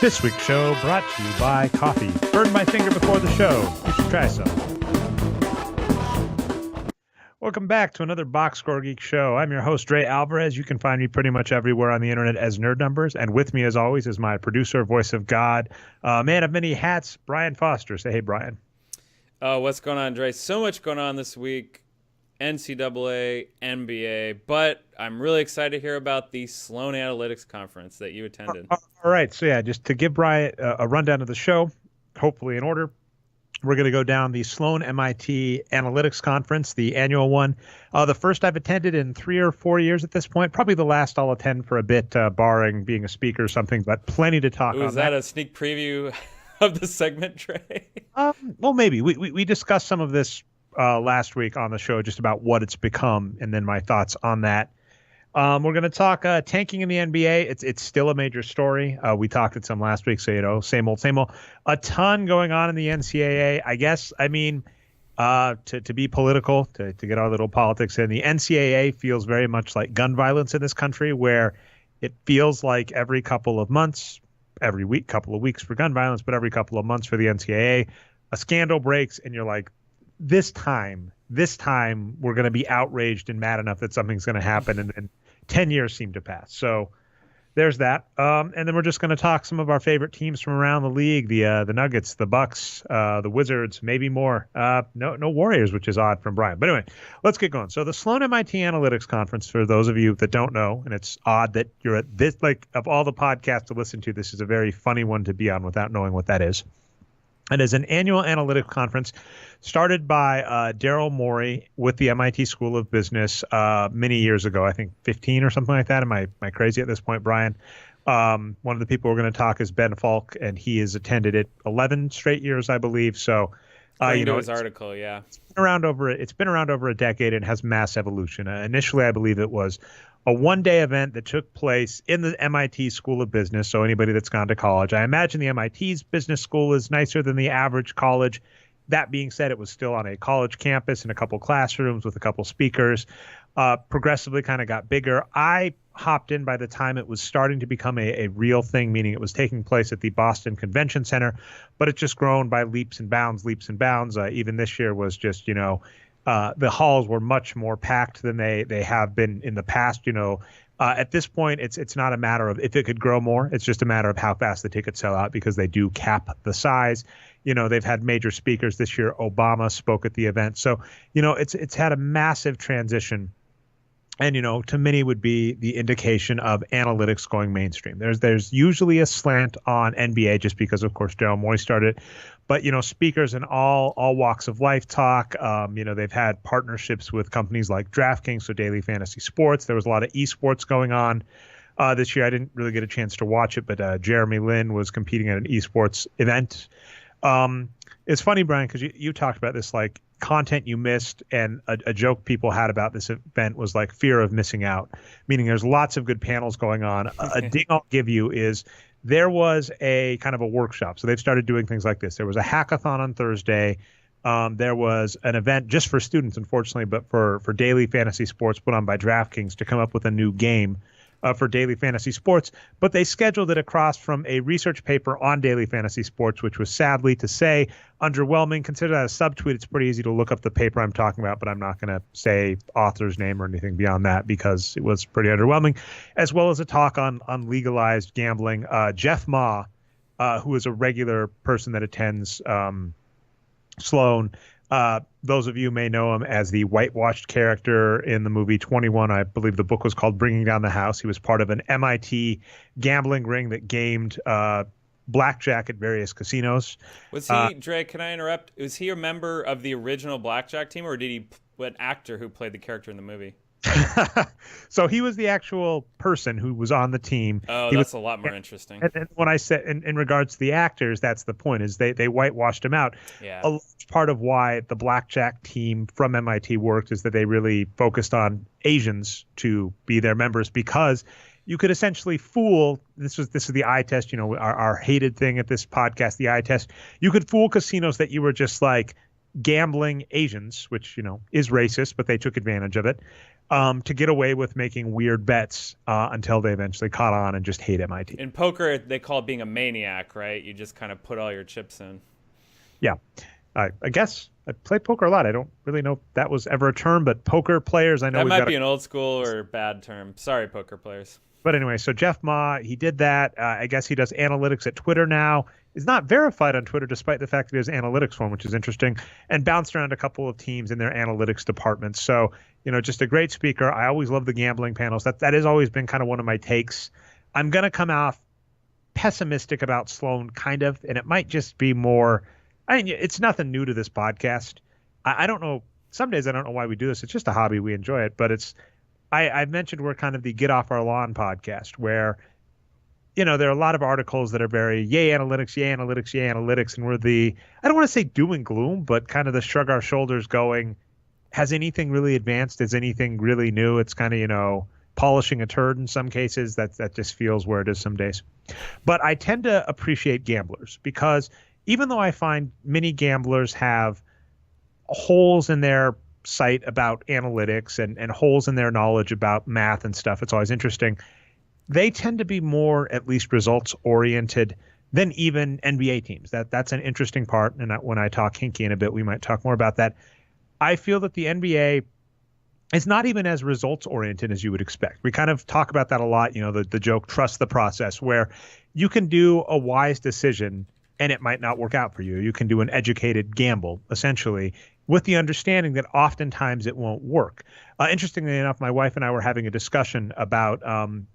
This week's show brought to you by coffee. Burned my finger before the show. You should try some. Welcome back to another Boxscore Geek show. I'm your host, Dre Alvarez. You can find me pretty much everywhere on the internet as Nerd Numbers. And with me, as always, is my producer, voice of God, man of many hats, Brian Foster. Say hey, Brian. What's going on, Dre? So much going on this week. NCAA, NBA, but I'm really excited to hear about the Sloan Analytics Conference that you attended. All right. So, yeah, just to give Brian a rundown of the show, hopefully in order, we're going to go down the Sloan MIT Analytics Conference, the annual one. The first I've attended in 3 or 4 years at this point. Probably the last I'll attend for a bit, barring being a speaker or something, but plenty to talk about. Was that a sneak preview of the segment, Trey? Well, maybe. We discussed some of this last week on the show, just about what it's become, and then my thoughts on that. We're going to talk tanking in the NBA. It's still a major story. We talked at some last week, so, same old. A ton going on in the NCAA. I guess, to be political, to get our little politics in, the NCAA feels very much like gun violence in this country, where it feels like every couple of months, every week, couple of weeks for gun violence, but every couple of months for the NCAA, a scandal breaks, and you're like, this time we're going to be outraged and mad enough that something's going to happen, and then 10 years seem to pass. So there's that. And then we're just going to talk some of our favorite teams from around the league, the Nuggets, the Bucks, the Wizards, maybe more. No Warriors, which is odd from Brian. But anyway, let's get going. So the Sloan MIT Analytics Conference, for those of you that don't know, and it's odd that you're at this, like, of all the podcasts to listen to, this is a very funny one to be on without knowing what that is. It is an annual analytics conference started by Jamal Murray with the MIT School of Business many years ago, I think 15 or something like that. Am I crazy at this point, Brian? One of the people we're going to talk is Ben Faulk, and he has attended it 11 straight years, I believe. So, his article, yeah. It's been around over a decade and has mass evolution. Initially, I believe it was a one-day event that took place in the MIT School of Business. So anybody that's gone to college, I imagine the MIT's business school is nicer than the average college. That being said, it was still on a college campus in a couple classrooms with a couple speakers. Progressively kind of got bigger. I hopped in by the time it was starting to become a real thing, meaning it was taking place at the Boston Convention Center, but it's just grown by leaps and bounds. Even this year was just, the halls were much more packed than they have been in the past. At this point, it's not a matter of if it could grow more. It's just a matter of how fast the tickets sell out, because they do cap the size. They've had major speakers this year. Obama spoke at the event. So, it's had a massive transition. And, to many would be the indication of analytics going mainstream. There's usually a slant on NBA just because, of course, Jamal Murray started. But, speakers in all walks of life talk. They've had partnerships with companies like DraftKings, so daily fantasy sports. There was a lot of esports going on this year. I didn't really get a chance to watch it, but Jeremy Lin was competing at an esports event. It's funny, Brian, because you talked about this, like, content you missed, and a joke people had about this event was like fear of missing out, meaning there's lots of good panels going on. A ding I'll give you is there was a kind of a workshop. So they've started doing things like this. There was a hackathon on Thursday. There was an event just for students, unfortunately, but for daily fantasy sports put on by DraftKings to come up with a new game for daily fantasy sports. But they scheduled it across from a research paper on daily fantasy sports, which was sadly to say underwhelming. Consider that a subtweet. It's pretty easy to look up the paper I'm talking about, but I'm not going to say author's name or anything beyond that because it was pretty underwhelming, as well as a talk on legalized gambling. Jeff Ma, who is a regular person that attends Sloan, those of you may know him as the whitewashed character in the movie 21. I believe the book was called Bringing Down the House. He was part of an MIT gambling ring that gamed blackjack at various casinos. Was he, Dre, can I interrupt? Was he a member of the original blackjack team, or did he an actor who played the character in the movie? So he was the actual person who was on the team. Oh, that's a lot more interesting. And when I said in regards to the actors, that's the point, is they whitewashed him out. Yeah. A large part of why the blackjack team from MIT worked is that they really focused on Asians to be their members, because you could essentially fool. This is the eye test, our hated thing at this podcast, the eye test. You could fool casinos that you were just like, gambling Asians, which, is racist, but they took advantage of it, to get away with making weird bets until they eventually caught on and just hate MIT. In poker, they call it being a maniac, right? You just kind of put all your chips in. Yeah. I guess I play poker a lot. I don't really know if that was ever a term, but poker players, I know that might be an old school or bad term. Sorry, poker players. But anyway, so Jeff Ma, he did that. I guess he does analytics at Twitter now. Is not verified on Twitter, despite the fact that he has analytics for him, which is interesting, and bounced around a couple of teams in their analytics departments. So, just a great speaker. I always love the gambling panels. That has always been kind of one of my takes. I'm going to come off pessimistic about Sloan, kind of, and it might just be more. It's nothing new to this podcast. I don't know. Some days I don't know why we do this. It's just a hobby. We enjoy it. But I've mentioned we're kind of the Get Off Our Lawn podcast where, there are a lot of articles that are very, yay analytics, yay analytics, yay analytics. And we're I don't want to say doom and gloom, but kind of the shrug our shoulders going, has anything really advanced? Is anything really new? It's kind of, polishing a turd in some cases. That just feels where it is some days. But I tend to appreciate gamblers because even though I find many gamblers have holes in their site about analytics and holes in their knowledge about math and stuff, it's always interesting. They tend to be more, at least, results oriented than even NBA teams. That's an interesting part. And when I talk Hinkie in a bit, we might talk more about that. I feel that the NBA is not even as results oriented as you would expect. We kind of talk about that a lot. The joke, trust the process, where you can do a wise decision and it might not work out for you. You can do an educated gamble, essentially, with the understanding that oftentimes it won't work. Interestingly enough, my wife and I were having a discussion about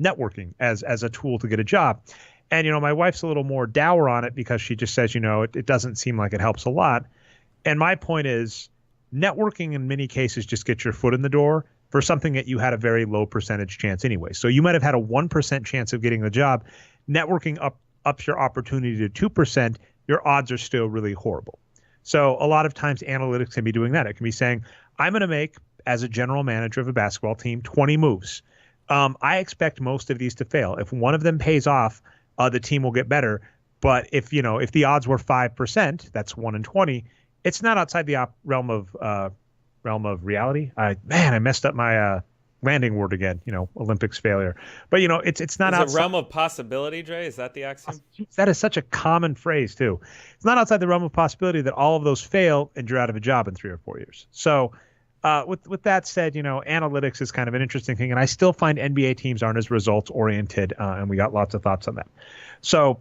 networking as a tool to get a job. And, my wife's a little more dour on it because she just says, it doesn't seem like it helps a lot. And my point is networking in many cases just gets your foot in the door for something that you had a very low percentage chance anyway. So you might have had a 1% chance of getting the job. Networking ups your opportunity to 2%, your odds are still really horrible. So a lot of times analytics can be doing that. It can be saying, I'm going to make, as a general manager of a basketball team, 20 moves. I expect most of these to fail. If one of them pays off, the team will get better. But if the odds were 5%, that's 1 in 20. It's not outside the realm of reality. I messed up my landing word again, Olympics failure. But, it's not outside the realm of possibility, Dre? Is that the axiom? That is such a common phrase, too. It's not outside the realm of possibility that all of those fail and you're out of a job in 3 or 4 years. So with that said, analytics is kind of an interesting thing. And I still find NBA teams aren't as results oriented. And we got lots of thoughts on that. So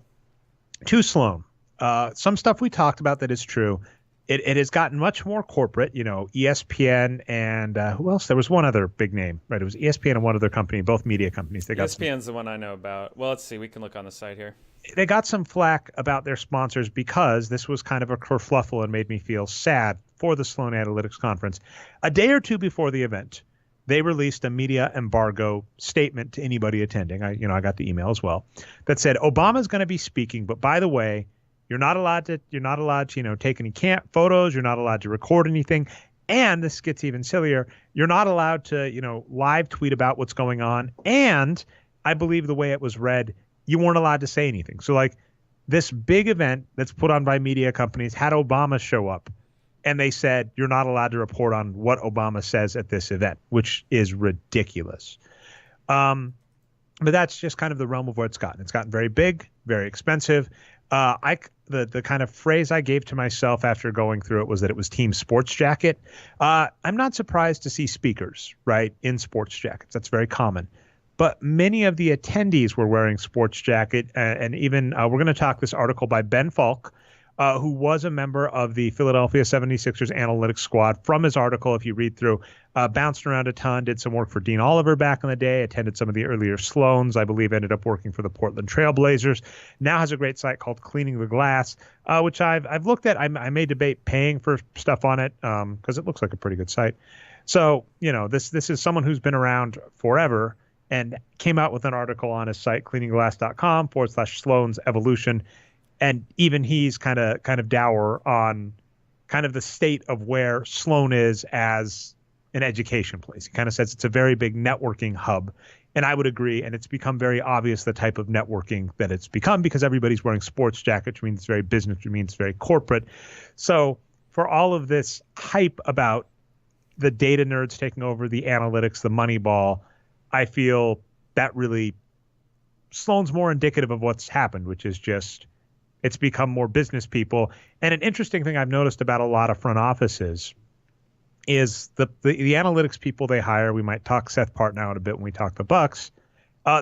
to Sloan, some stuff we talked about that is true. It has gotten much more corporate, ESPN and who else? There was one other big name, right? It was ESPN and one other company, both media companies. They got ESPN's the one I know about. Well, let's see. We can look on the site here. They got some flack about their sponsors because this was kind of a kerfluffle and made me feel sad for the Sloan Analytics Conference. A day or two before the event, they released a media embargo statement to anybody attending. I got the email as well that said Obama's going to be speaking, but by the way, you're not allowed to, take any photos. You're not allowed to record anything. And this gets even sillier. You're not allowed to, live tweet about what's going on. And I believe the way it was read, you weren't allowed to say anything. So this big event that's put on by media companies had Obama show up. And they said, you're not allowed to report on what Obama says at this event, which is ridiculous. But that's just kind of the realm of where it's gotten. It's gotten very big, very expensive. The kind of phrase I gave to myself after going through it was that it was team sports jacket. I'm not surprised to see speakers, right, in sports jackets. That's very common. But many of the attendees were wearing sports jacket. And even we're going to talk this article by Ben Faulk, who was a member of the Philadelphia 76ers analytics squad. From his article, if you read through, bounced around a ton, did some work for Dean Oliver back in the day, attended some of the earlier Sloans, I believe ended up working for the Portland Trail Blazers. Now has a great site called Cleaning the Glass, which I've looked at. I may debate paying for stuff on it because it looks like a pretty good site. So, this is someone who's been around forever and came out with an article on his site, cleaningglass.com/Sloan's evolution. And even he's kind of dour on kind of the state of where Sloan is as an education place. He kind of says it's a very big networking hub. And I would agree. And it's become very obvious the type of networking that it's become because everybody's wearing sports jackets, which means it's very business, which means it's very corporate. So for all of this hype about the data nerds taking over the analytics, the money ball, I feel that really Sloan's more indicative of what's happened, which is just it's become more business people. And an interesting thing I've noticed about a lot of front offices is the analytics people they hire. We might talk Seth Partnow in a bit when we talk the Bucks.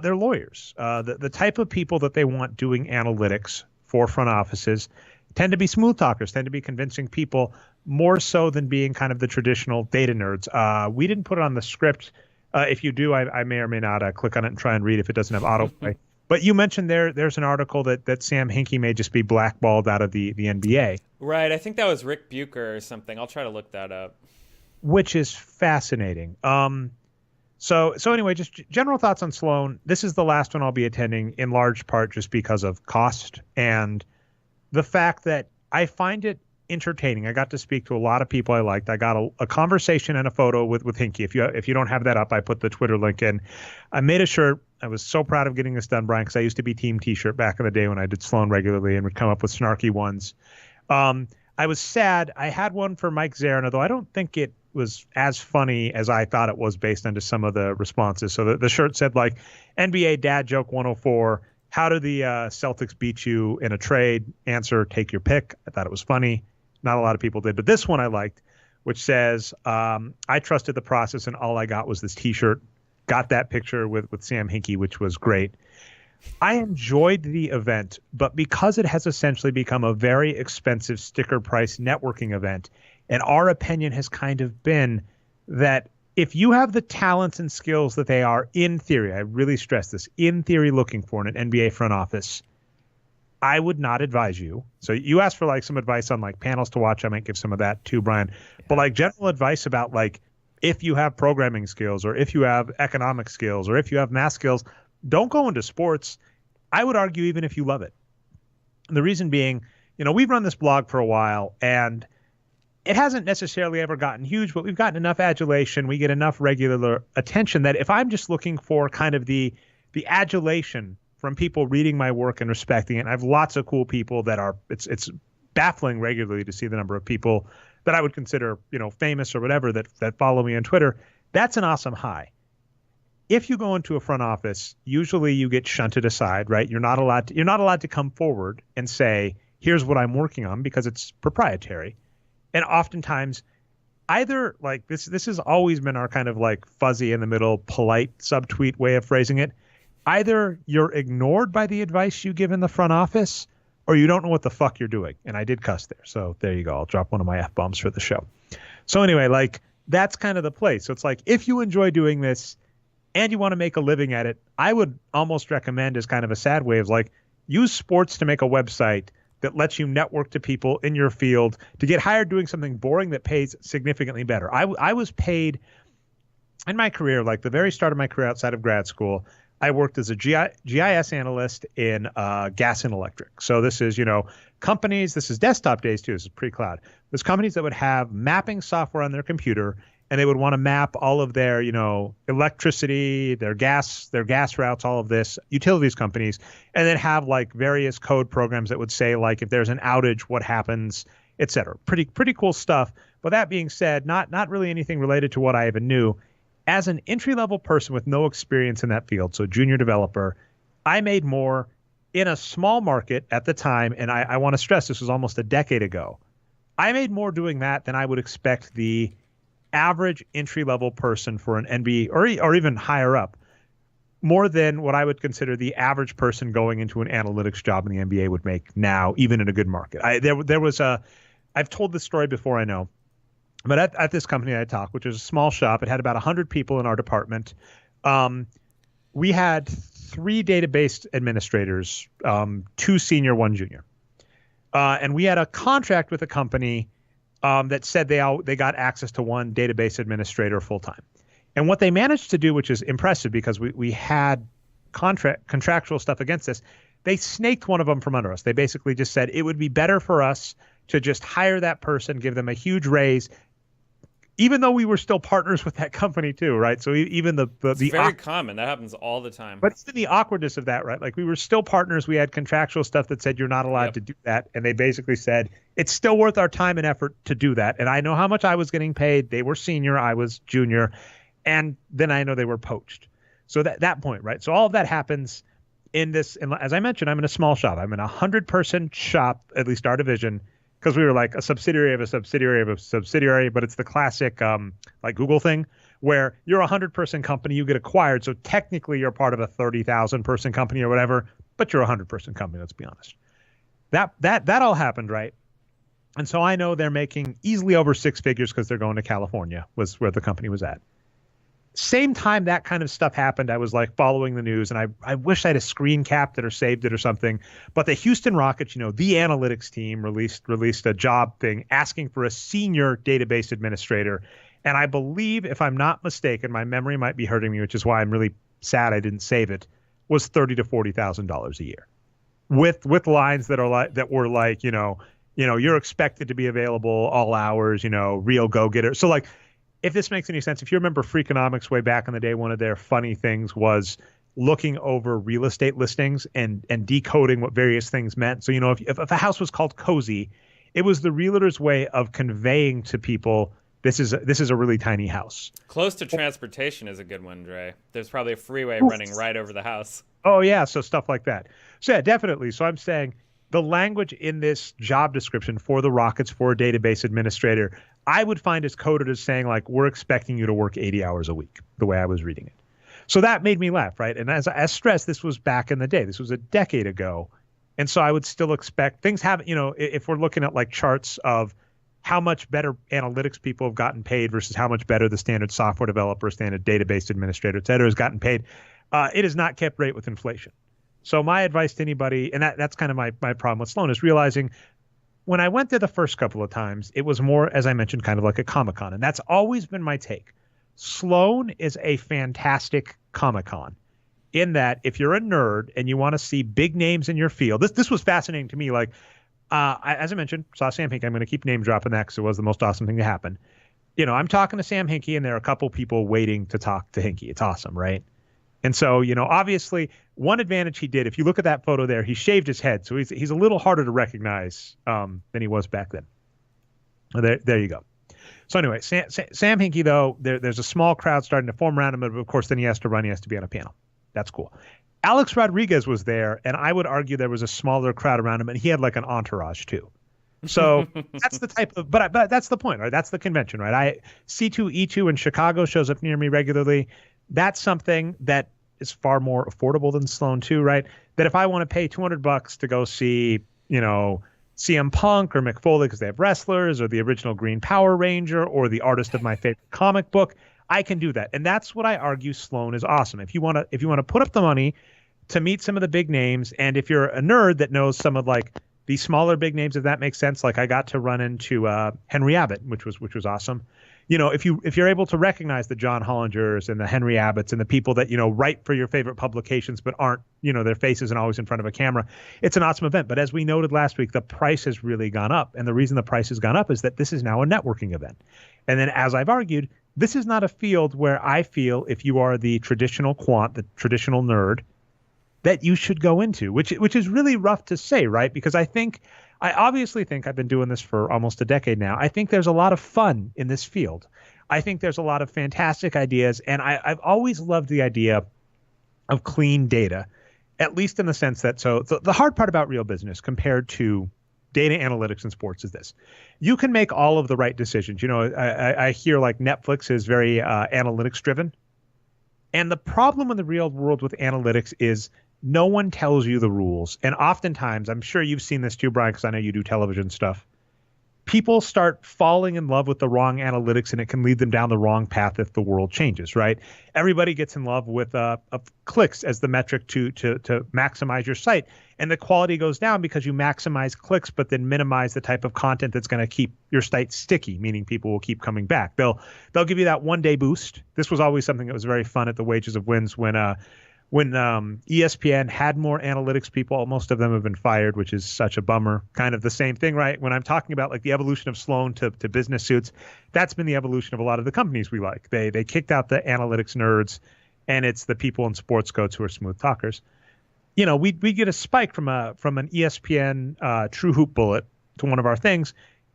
They're lawyers. The type of people that they want doing analytics for front offices tend to be smooth talkers, tend to be convincing people more so than being kind of the traditional data nerds. We didn't put it on the script. If you do, I may or may not click on it and try and read if it doesn't have autoplay. But you mentioned there's an article that Sam Hinkie may just be blackballed out of the NBA. Right. I think that was Rick Bucher or something. I'll try to look that up. Which is fascinating. So anyway, just general thoughts on Sloan. This is the last one I'll be attending, in large part just because of cost and the fact that I find it entertaining. I got to speak to a lot of people I liked. I got a conversation and a photo with Hinkie. If you don't have that up, I put the Twitter link in. I made a shirt. I was so proud of getting this done, Brian, because I used to be Team T-shirt back in the day when I did Sloan regularly and would come up with snarky ones. I was sad. I had one for Mike Zarin, although I don't think it was as funny as I thought it was based on just some of the responses. So the shirt said, like, NBA dad joke 104. How do the Celtics beat you in a trade? Answer, take your pick. I thought it was funny. Not a lot of people did. But this one I liked, which says, I trusted the process and all I got was this T-shirt. Got that picture with Sam Hinkie, which was great. I enjoyed the event, but because it has essentially become a very expensive sticker price networking event, and our opinion has kind of been that if you have the talents and skills that they are, in theory, I really stress this, in theory looking for in an NBA front office, I would not advise you. So you asked for like some advice on like panels to watch. I might give some of that too, Brian. Yeah. But like general advice about like if you have programming skills or if you have economic skills or if you have math skills, don't go into sports. I would argue even if you love it. And the reason being, we've run this blog for a while and it hasn't necessarily ever gotten huge, but we've gotten enough adulation. We get enough regular attention that if I'm just looking for kind of the adulation from people reading my work and respecting it, and I have lots of cool people that are, it's baffling regularly to see the number of people that I would consider, famous or whatever that follow me on Twitter. That's an awesome high. If you go into a front office, usually you get shunted aside, right? You're not allowed to come forward and say, here's what I'm working on because it's proprietary. And oftentimes either like this has always been our kind of like fuzzy in the middle, polite subtweet way of phrasing it. Either you're ignored by the advice you give in the front office or you don't know what the fuck you're doing. And I did cuss there. So there you go. I'll drop one of my F-bombs for the show. So anyway, like that's kind of the place. So it's like, if you enjoy doing this and you want to make a living at it, I would almost recommend as kind of a sad way of like, use sports to make a website that lets you network to people in your field to get hired doing something boring that pays significantly better. I was paid in my career, like the very start of my career outside of grad school, I worked as a GIS analyst in gas and electric. So this is, companies, this is desktop days too, this is pre-cloud. There's companies that would have mapping software on their computer and they would want to map all of their, electricity, their gas routes, all of this, utilities companies, and then have like various code programs that would say like if there's an outage, what happens, et cetera. Pretty cool stuff. But that being said, not really anything related to what I even knew. As an entry-level person with no experience in that field, so junior developer, I made more in a small market at the time, and I want to stress this was almost a decade ago. I made more doing that than I would expect the average entry-level person for an NBA or even higher up, more than what I would consider the average person going into an analytics job in the NBA would make now, even in a good market. I've told this story before, I know. But at this company I talk, which is a small shop, it had about 100 people in our department. We had 3 database administrators, 2 senior, 1 junior. And we had a contract with a company that said they got access to 1 database administrator full time. And what they managed to do, which is impressive because we had contractual stuff against this, they snaked one of them from under us. They basically just said it would be better for us to just hire that person, give them a huge raise, even though we were still partners with that company too, right? So even it's very common. That happens all the time. But even the awkwardness of that, right? Like we were still partners. We had contractual stuff that said you're not allowed to do that. And they basically said, it's still worth our time and effort to do that. And I know how much I was getting paid. They were senior. I was junior. And then I know they were poached. So that point, right? So all of that happens in this. And as I mentioned, I'm in a small shop. I'm in a 100-person shop, at least our division, because we were like a subsidiary of a subsidiary of a subsidiary. But it's the classic like Google thing, where you're a 100-person company, you get acquired. So technically you're part of a 30,000-person company or whatever, but you're a 100-person company, let's be honest. That all happened, right? And so I know they're making easily over six figures because they're going to California, was where the company was at. Same time that kind of stuff happened, I was like following the news, and I wish I had a screen capped it or saved it or something. But the Houston Rockets, the analytics team released a job thing asking for a senior database administrator. And I believe, if I'm not mistaken, my memory might be hurting me, which is why I'm really sad I didn't save it, was $30,000 to $40,000 a year, with lines that were like, you're expected to be available all hours, real go-getter. So like, if this makes any sense, if you remember Freakonomics way back in the day, one of their funny things was looking over real estate listings and decoding what various things meant. So, if a house was called cozy, it was the realtor's way of conveying to people, this is a really tiny house. Close to transportation is a good one, Dre. There's probably a freeway running right over the house. Oh, yeah. So stuff like that. So, yeah, definitely. So I'm saying the language in this job description for the Rockets for a database administrator, I would find as coded as saying, like, we're expecting you to work 80 hours a week, the way I was reading it. So that made me laugh, right? And as stressed, this was back in the day. This was a decade ago. And so I would still expect things have, if we're looking at like charts of how much better analytics people have gotten paid versus how much better the standard software developer, standard database administrator, et cetera, has gotten paid, it has not kept rate with inflation. So my advice to anybody, and that's kind of my problem with Sloan, is realizing when I went there the first couple of times, it was more, as I mentioned, kind of like a Comic-Con. And that's always been my take. Sloan is a fantastic Comic-Con in that if you're a nerd and you want to see big names in your field, this was fascinating to me. Like, as I mentioned, saw Sam Hinkie. I'm going to keep name dropping that because it was the most awesome thing to happen. I'm talking to Sam Hinkie, and there are a couple people waiting to talk to Hinkie. It's awesome, right? And so, obviously, one advantage he did, if you look at that photo there, he shaved his head. So he's a little harder to recognize than he was back then. There you go. So anyway, Sam Hinkie, though, there's a small crowd starting to form around him. But of course, then he has to run. He has to be on a panel. That's cool. Alex Rodriguez was there, and I would argue there was a smaller crowd around him, and he had like an entourage too. So that's the type of, but that's the point, right? That's the convention, right? C2E2 in Chicago shows up near me regularly. That's something that is far more affordable than Sloan too, right? That if I want to pay $200 to go see, CM Punk or Mick Foley because they have wrestlers, or the original Green Power Ranger, or the artist of my favorite comic book, I can do that. And that's what I argue Sloan is awesome. If you want to put up the money to meet some of the big names, and if you're a nerd that knows some of like the smaller big names, if that makes sense, like I got to run into Henry Abbott, which was awesome. If you're able to recognize the John Hollingers and the Henry Abbotts and the people that write for your favorite publications but aren't their faces and always in front of a camera, it's an awesome event. But as we noted last week, the price has really gone up, and the reason the price has gone up is that this is now a networking event. And then, as I've argued, this is not a field where I feel if you are the traditional quant, the traditional nerd, that you should go into, which is really rough to say, right? Because I obviously think I've been doing this for almost a decade now. I think there's a lot of fun in this field. I think there's a lot of fantastic ideas, and I've always loved the idea of clean data, at least in the sense that, so the hard part about real business compared to data analytics in sports is this. You can make all of the right decisions. I hear like Netflix is very analytics driven. And the problem in the real world with analytics is no one tells you the rules. And oftentimes, I'm sure you've seen this too, Brian, because I know you do television stuff. People start falling in love with the wrong analytics, and it can lead them down the wrong path if the world changes, right? Everybody gets in love with clicks as the metric to maximize your site. And the quality goes down because you maximize clicks, but then minimize the type of content that's going to keep your site sticky, meaning people will keep coming back. They'll give you that one-day boost. This was always something that was very fun at the Wages of Wins when when ESPN had more analytics people, most of them have been fired, which is such a bummer. Kind of the same thing, right? When I'm talking about like the evolution of Sloan to business suits, that's been the evolution of a lot of the companies we like. They kicked out the analytics nerds, and it's the people in sports coats who are smooth talkers. You know, we get a spike from an ESPN True Hoop bullet to one of our things,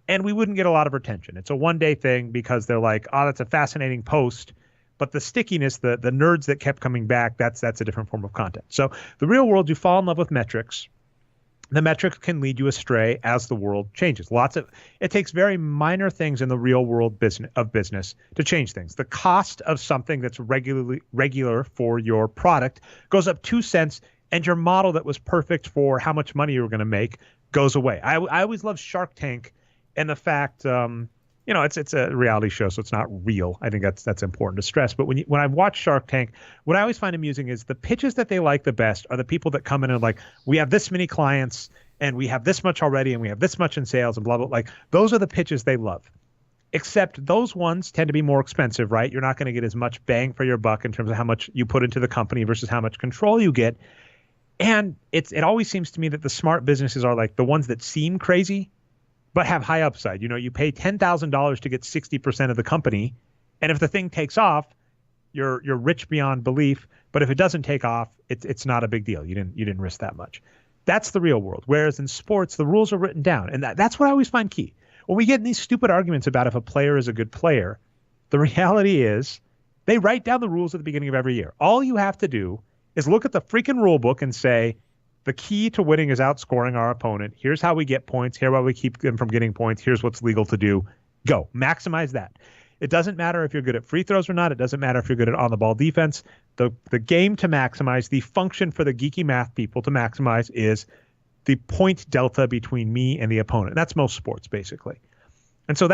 and we wouldn't get a lot of retention. It's a one-day thing because they're like, oh, that's a fascinating post. But the stickiness, the nerds that kept coming back, that's a different form of content. So the real world, you fall in love with metrics. The metrics can lead you astray as the world changes. It takes very minor things in the real world business to change things. The cost of something that's regular for your product goes up 2 cents, and your model that was perfect for how much money you were going to make goes away. I always love Shark Tank and the fact, it's a reality show, so it's not real. I think that's important to stress. But when I watch Shark Tank, what I always find amusing is the pitches that they like the best are the people that come in and like, we have this many clients and we have this much already and we have this much in sales and blah, blah. Like those are the pitches they love. Except those ones tend to be more expensive, right? You're not going to get as much bang for your buck in terms of how much you put into the company versus how much control you get. And it always seems to me that the smart businesses are like the ones that seem crazy, but have high upside. You know, you pay $10,000 to get 60% of the company. And if the thing takes off, you're rich beyond belief. But if it doesn't take off, it's not a big deal. You didn't risk that much. That's the real world. Whereas in sports, the rules are written down. And that's what I always find key. When we get in these stupid arguments about if a player is a good player, the reality is they write down the rules at the beginning of every year. All you have to do is look at the freaking rule book and say, the key to winning is outscoring our opponent. Here's how we get points. Here's how we keep them from getting points. Here's what's legal to do. Go. Maximize that. It doesn't matter if you're good at free throws or not. It doesn't matter if you're good at on-the-ball defense. The game to maximize, the function for the geeky math people to maximize is the point delta between me and the opponent. That's most sports, basically. And so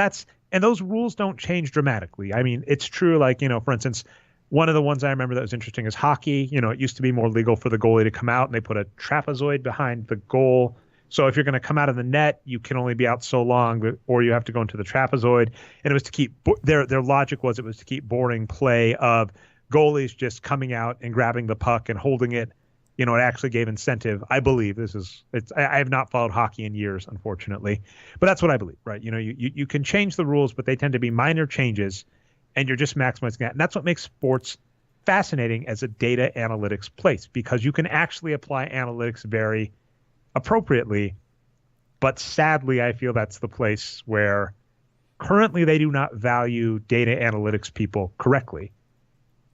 and those rules don't change dramatically. I mean, it's true, like, for instance, one of the ones I remember that was interesting is hockey. It used to be more legal for the goalie to come out, and they put a trapezoid behind the goal. So if you're going to come out of the net, you can only be out so long, or you have to go into the trapezoid. And it was to keep their logic was it was to keep boring play of goalies just coming out and grabbing the puck and holding it. It actually gave incentive. I believe I have not followed hockey in years, unfortunately, but that's what I believe, right? You can change the rules, but they tend to be minor changes. And you're just maximizing that. And that's what makes sports fascinating as a data analytics place, because you can actually apply analytics very appropriately. But sadly, I feel that's the place where currently they do not value data analytics people correctly.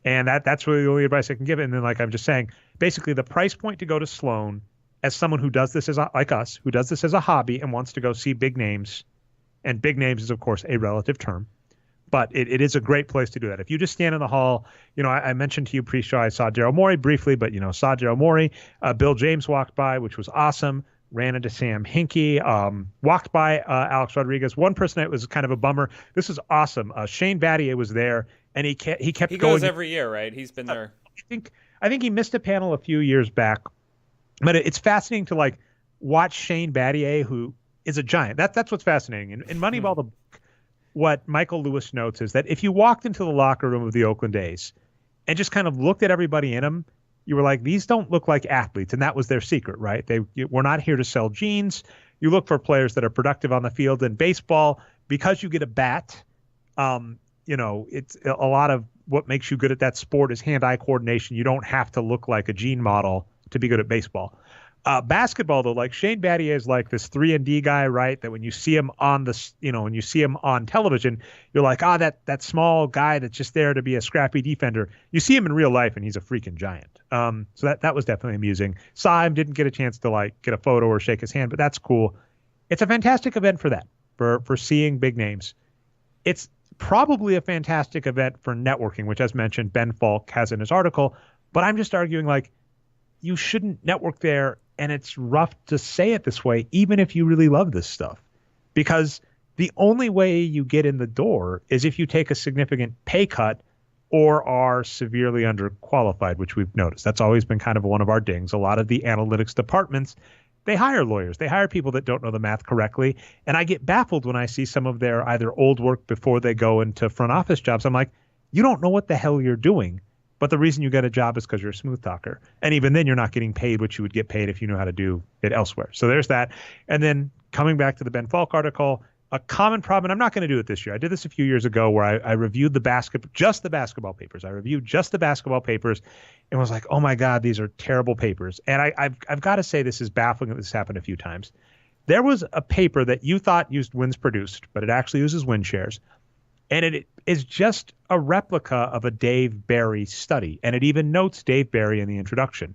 And that's really the only advice I can give. And then, like I'm just saying, basically the price point to go to Sloan as someone who does this like us, who does this as a hobby and wants to go see big names, and big names is, of course, a relative term. But it is a great place to do that. If you just stand in the hall, I mentioned to you pre-show I saw Daryl Morey briefly, but, saw Daryl Morey. Bill James walked by, which was awesome. Ran into Sam Hinkie. Walked by Alex Rodriguez. One person that was kind of a bummer. This is awesome. Shane Battier was there, and he kept going. He goes every year, right? He's been there. I think he missed a panel a few years back. But it's fascinating to, watch Shane Battier, who is a giant. That's what's fascinating. In Moneyball, what Michael Lewis notes is that if you walked into the locker room of the Oakland A's and just kind of looked at everybody in them, you were like, these don't look like athletes. And that was their secret, right? We're not here to sell jeans. You look for players that are productive on the field. In baseball, because you get a bat, it's a lot of what makes you good at that sport is hand-eye coordination. You don't have to look like a gene model to be good at baseball. Basketball, though, like Shane Battier is like this 3-and-D guy, right? That when you see him on when you see him on television, you're like, that small guy that's just there to be a scrappy defender. You see him in real life, and he's a freaking giant. So that was definitely amusing. Saw him, didn't get a chance to get a photo or shake his hand, but that's cool. It's a fantastic event for that, for seeing big names. It's probably a fantastic event for networking, which, as mentioned, Ben Faulk has in his article. But I'm just arguing you shouldn't network there. And it's rough to say it this way, even if you really love this stuff, because the only way you get in the door is if you take a significant pay cut or are severely underqualified, which we've noticed. That's always been kind of one of our dings. A lot of the analytics departments, they hire lawyers. They hire people that don't know the math correctly. And I get baffled when I see some of their either old work before they go into front office jobs. I'm like, you don't know what the hell you're doing. But the reason you get a job is because you're a smooth talker. And even then, you're not getting paid what you would get paid if you know how to do it elsewhere. So there's that. And then coming back to the Ben Faulk article, a common problem, and I'm not going to do it this year. I did this a few years ago where I reviewed just the basketball papers. I reviewed just the basketball papers and was like, oh my God, these are terrible papers. And I've got to say this is baffling that this happened a few times. There was a paper that you thought used wins produced, but it actually uses win shares. And it is just a replica of a Dave Barry study. And it even notes Dave Barry in the introduction,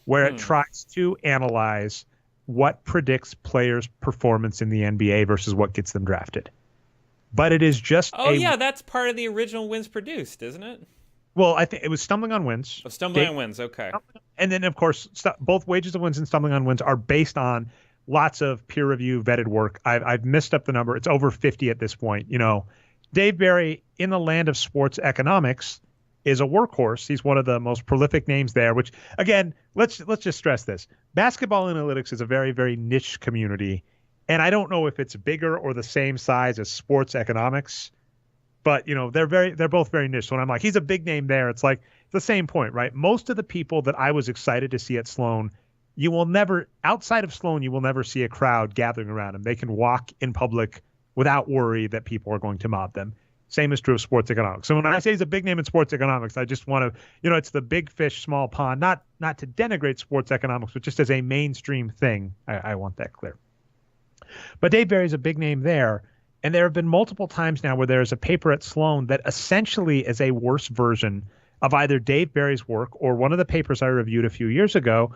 where it tries to analyze what predicts players' performance in the NBA versus what gets them drafted. But it is just yeah, that's part of the original wins produced, isn't it? Well, I think it was Stumbling on Wins. Oh, Stumbling on Wins, okay. And then, of course, both Wages of Wins and Stumbling on Wins are based on lots of peer review vetted work. I've missed up the number. It's over 50 at this point. Dave Barry, in the land of sports economics, is a workhorse. He's one of the most prolific names there, which, again, let's just stress this. Basketball analytics is a very, very niche community, and I don't know if it's bigger or the same size as sports economics, but, they're both very niche. So when I'm like, he's a big name there, it's like the same point, right? Most of the people that I was excited to see at Sloan, outside of Sloan, you will never see a crowd gathering around him. They can walk in public without worry that people are going to mob them. Same is true of sports economics. So when I say he's a big name in sports economics, I just want to, it's the big fish, small pond, not to denigrate sports economics, but just as a mainstream thing. I want that clear. But Dave Barry is a big name there. And there have been multiple times now where there's a paper at Sloan that essentially is a worse version of either Dave Barry's work or one of the papers I reviewed a few years ago.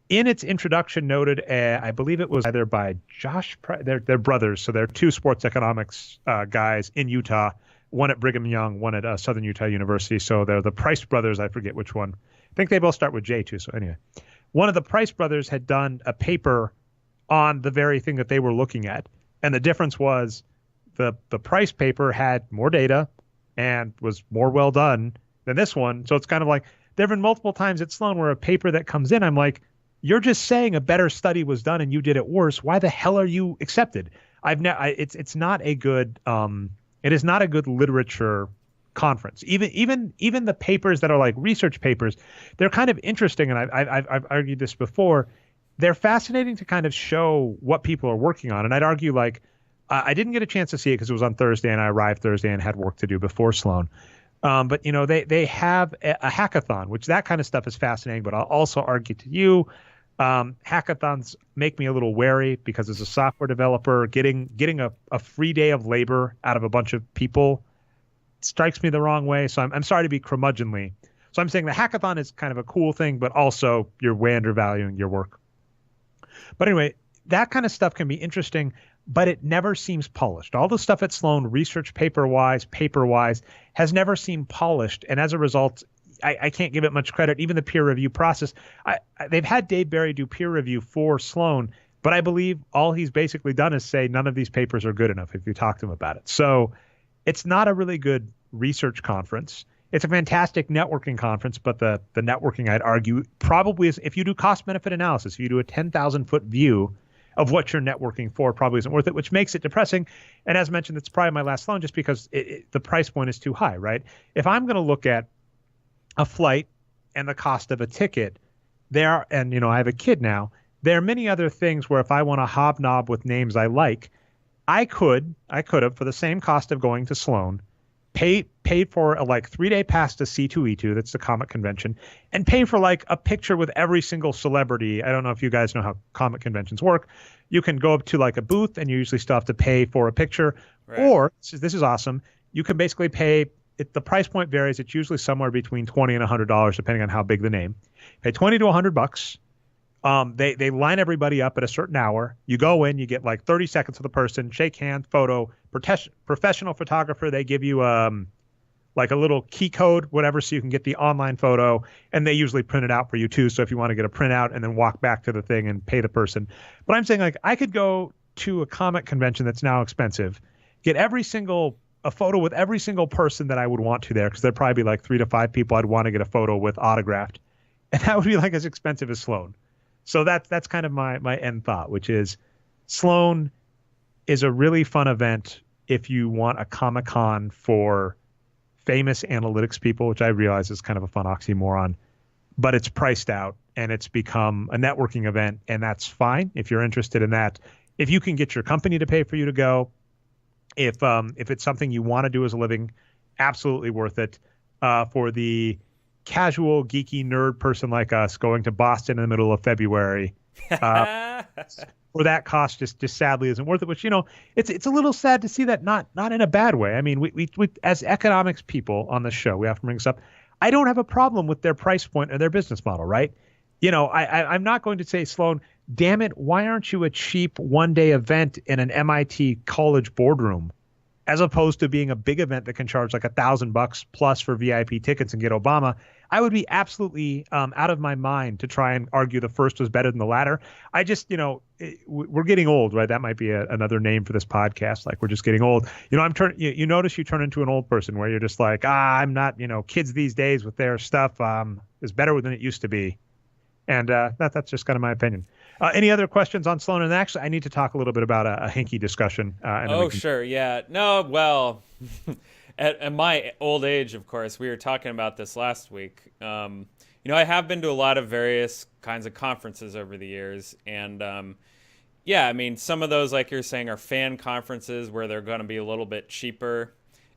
In its introduction noted, I believe it was either by Josh, they're brothers, so they're two sports economics guys in Utah, one at Brigham Young, one at Southern Utah University. So they're the Price brothers. I forget which one. I think they both start with J too. So anyway, one of the Price brothers had done a paper on the very thing that they were looking at. And the difference was the Price paper had more data and was more well done than this one. So it's kind of like there have been multiple times at Sloan where a paper that comes in, I'm like, you're just saying a better study was done and you did it worse. Why the hell are you accepted? It's not a good it is not a good literature conference. Even the papers that are like research papers, they're kind of interesting. And I've argued this before. They're fascinating to kind of show what people are working on. And I'd argue I didn't get a chance to see it because it was on Thursday and I arrived Thursday and had work to do before Sloan. But they have a hackathon, which that kind of stuff is fascinating. But I'll also argue to you. Hackathons make me a little wary because as a software developer, getting a free day of labor out of a bunch of people strikes me the wrong way. So I'm sorry to be curmudgeonly. So I'm saying the hackathon is kind of a cool thing, but also you're way undervaluing your work. But anyway, that kind of stuff can be interesting, but it never seems polished. All the stuff at Sloan, research paper-wise, has never seemed polished. And as a result, I can't give it much credit. Even the peer review process, they've had Dave Barry do peer review for Sloan, but I believe all he's basically done is say none of these papers are good enough if you talk to him about it. So it's not a really good research conference. It's a fantastic networking conference, but the networking, I'd argue, probably is, if you do cost-benefit analysis, if you do a 10,000-foot view of what you're networking for, probably isn't worth it, which makes it depressing. And as mentioned, it's probably my last Sloan just because the price point is too high, right? If I'm going to look at a flight and the cost of a ticket there, and I have a kid now, there are many other things where if I want to hobnob with names I like, I could have, for the same cost of going to Sloan, paid for a 3-day pass to C2E2, that's the comic convention, and pay for a picture with every single celebrity. I don't know if you guys know how comic conventions work. You can go up to a booth and you usually still have to pay for a picture. Right. Or, this is awesome, you can basically pay. The price point varies. It's usually somewhere between $20 and $100, depending on how big the name. Pay $20 to $100. They line everybody up at a certain hour. You go in, you get 30 seconds with the person, shake hands, photo. Professional photographer, they give you a little key code, whatever, so you can get the online photo, and they usually print it out for you too. So if you want to get a printout and then walk back to the thing and pay the person. But I'm saying I could go to a comic convention that's now expensive, get a photo with every single person that I would want to there, because there'd probably be 3 to 5 people I'd want to get a photo with autographed. And that would be as expensive as Sloan. So that's kind of my end thought, which is Sloan is a really fun event if you want a Comic-Con for famous analytics people, which I realize is kind of a fun oxymoron, but it's priced out and it's become a networking event, and that's fine if you're interested in that. If you can get your company to pay for you to go, if it's something you want to do as a living, absolutely worth it. For the casual, geeky nerd person like us going to Boston in the middle of February, for that cost just sadly isn't worth it. Which, it's a little sad to see that, not in a bad way. I mean, we as economics people on the show, we often bring this up. I don't have a problem with their price point or their business model, right? I'm not going to say, Sloan, damn it, why aren't you a cheap one-day event in an MIT college boardroom, as opposed to being a big event that can charge like $1,000 plus for VIP tickets and get Obama? I would be absolutely out of my mind to try and argue the first was better than the latter. I just, we're getting old, right? That might be another name for this podcast. Like, we're just getting old. You notice you turn into an old person where you're just like, I'm not, kids these days with their stuff is better than it used to be. And that's just kind of my opinion. Any other questions on Sloan? And actually, I need to talk a little bit about a Hinkie discussion. Sure. Yeah. No, well, at my old age, of course, we were talking about this last week. I have been to a lot of various kinds of conferences over the years. And I mean, some of those, like you're saying, are fan conferences where they're going to be a little bit cheaper.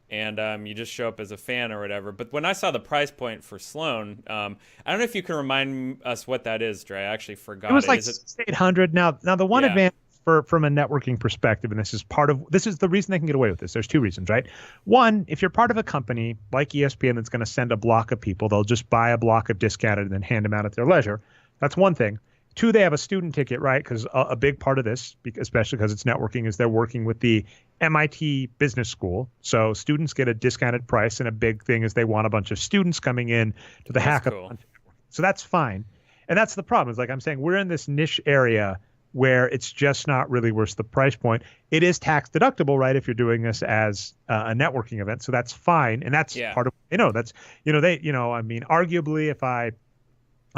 And you just show up as a fan or whatever. But when I saw the price point for Sloan, I don't know if you can remind us what that is, Dre. I actually forgot. It was like $800. Now the one advantage from a networking perspective, and this is the reason they can get away with this. There's two reasons, right? One, if you're part of a company like ESPN that's going to send a block of people, they'll just buy a block of discounted and then hand them out at their leisure. That's one thing. Two, they have a student ticket, right? Because a big part of this, especially because it's networking, is they're working with the MIT Business School. So students get a discounted price, and a big thing is they want a bunch of students coming in to the hackathon. Cool. So that's fine. And that's the problem. Is like I'm saying, we're in this niche area where it's just not really worth the price point. It is tax deductible, right, if you're doing this as a networking event. So that's fine. And that's part of,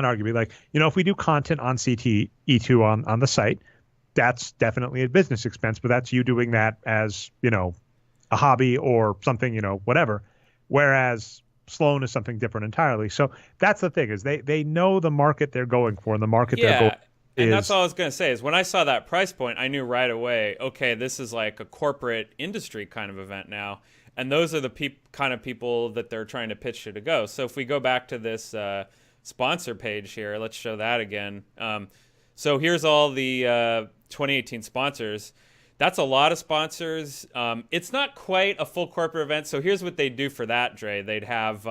arguably if we do content on CTE2 on the site, that's definitely a business expense, but that's you doing that as, a hobby or something, whatever. Whereas Sloan is something different entirely. So that's the thing, is they know the market they're going for, and the market they're going. And that's all I was going to say, is when I saw that price point, I knew right away, okay, this is like a corporate industry kind of event now. And those are the kind of people that they're trying to pitch you to go. So if we go back to this sponsor page here, let's show that again. So here's all the 2018 sponsors. That's a lot of sponsors. It's not quite a full corporate event. So here's what they do for that, Dre. They'd have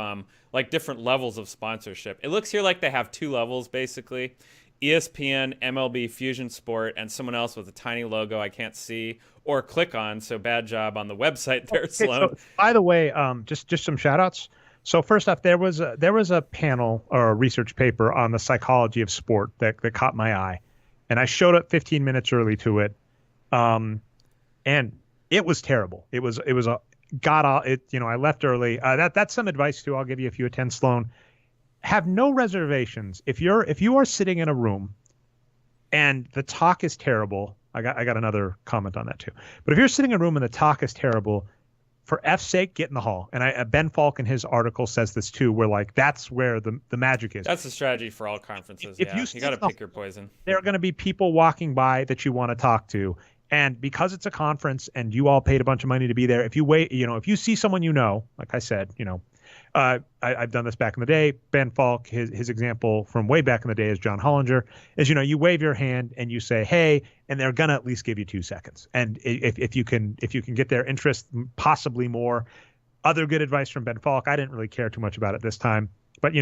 like different levels of sponsorship. It looks here like they have two levels, basically. ESPN, MLB, Fusion Sport, and someone else with a tiny logo I can't see or click on. So bad job on the website there, Sloan. So, by the way, just some shout outs. So first off, there was a panel or a research paper on the psychology of sport that caught my eye, and I showed up 15 minutes early to it, and it was terrible. It was a I left early. That's some advice too. I'll give you if you attend Sloan. Have no reservations. If you are sitting in a room and the talk is terrible, I got another comment on that too. But if you're sitting in a room and the talk is terrible, for F's sake, get in the hall. And Ben Faulk in his article says this too, where like that's where the magic is. That's the strategy for all conferences. If you got to pick your poison. There are going to be people walking by that you want to talk to. And because it's a conference and you all paid a bunch of money to be there, if you wait, if you see someone like I said, I've done this back in the day. Ben Faulk, his example from way back in the day is John Hollinger, is, you wave your hand and you say, hey, and they're going to at least give you 2 seconds. And if you can get their interest, possibly more. Other good advice from Ben Faulk. I didn't really care too much about it this time, but,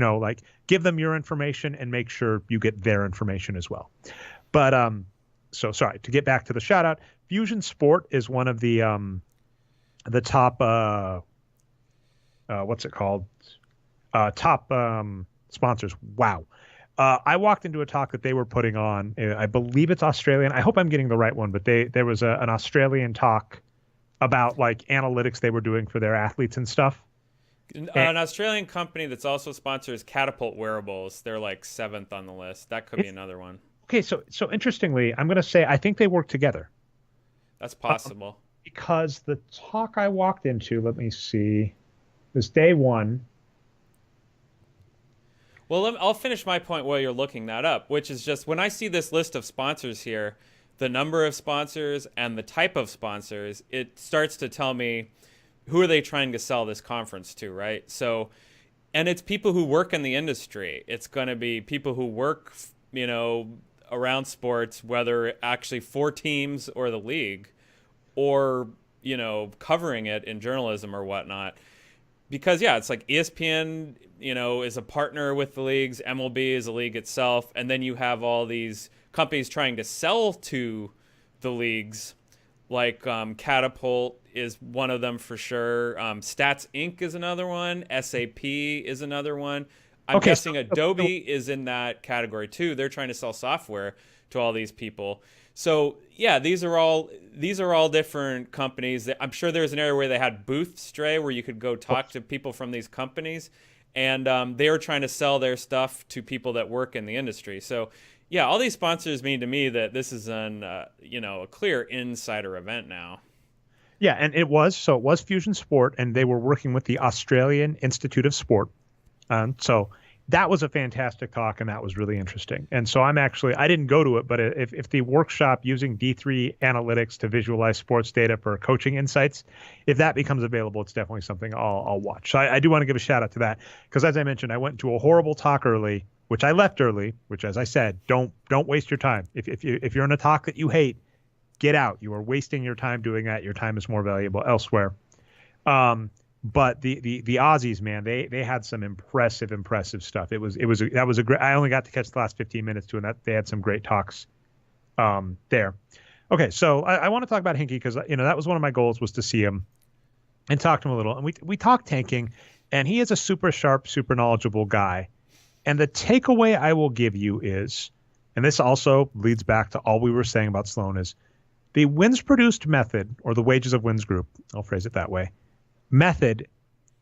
give them your information and make sure you get their information as well. But so sorry, to get back to the shout out, Fusion Sport is one of the top, what's it called? Top sponsors. Wow. I walked into a talk that they were putting on. I believe it's Australian. I hope I'm getting the right one, but there was an Australian talk about like analytics they were doing for their athletes and stuff. An Australian company that's also sponsors Catapult Wearables. They're like 7th on the list. That could be another one. Okay, so interestingly, I'm going to say I think they work together. That's possible. Because the talk I walked into, let me see. This day one. Well, I'll finish my point while you're looking that up, which is just when I see this list of sponsors here, the number of sponsors and the type of sponsors, it starts to tell me who are they trying to sell this conference to, right? So, and it's people who work in the industry. It's going to be people who work, around sports, whether actually for teams or the league, or, covering it in journalism or whatnot. Because, yeah, it's like ESPN, is a partner with the leagues. MLB is a league itself. And then you have all these companies trying to sell to the leagues, like Catapult is one of them for sure. Stats Inc. is another one. SAP is another one. I'm guessing Adobe is in that category too. They're trying to sell software to all these people. So yeah, these are all different companies. I'm sure there's an area where they had booths, Dre, where you could go talk to people from these companies, and they were trying to sell their stuff to people that work in the industry. So yeah, all these sponsors mean to me that this is a clear insider event now. Yeah, and it was Fusion Sport, and they were working with the Australian Institute of Sport. So that was a fantastic talk, and that was really interesting. And so I didn't go to it, but if the workshop using D3 analytics to visualize sports data for coaching insights, if that becomes available, it's definitely something I'll watch. So I do want to give a shout out to that, because as I mentioned, I went to a horrible talk early, which I left early, which, as I said, don't waste your time. If you're in a talk that you hate, get out. You are wasting your time doing that. Your time is more valuable elsewhere. But the Aussies, man, they had some impressive stuff. That was a great. I only got to catch the last 15 minutes to, and that they had some great talks there. Okay, so I want to talk about Hinkie, because that was one of my goals, was to see him and talk to him a little. And we talked tanking, and he is a super sharp, super knowledgeable guy. And the takeaway I will give you is, and this also leads back to all we were saying about Sloan, is the wins produced method, or the wages of wins group, I'll phrase it that way, method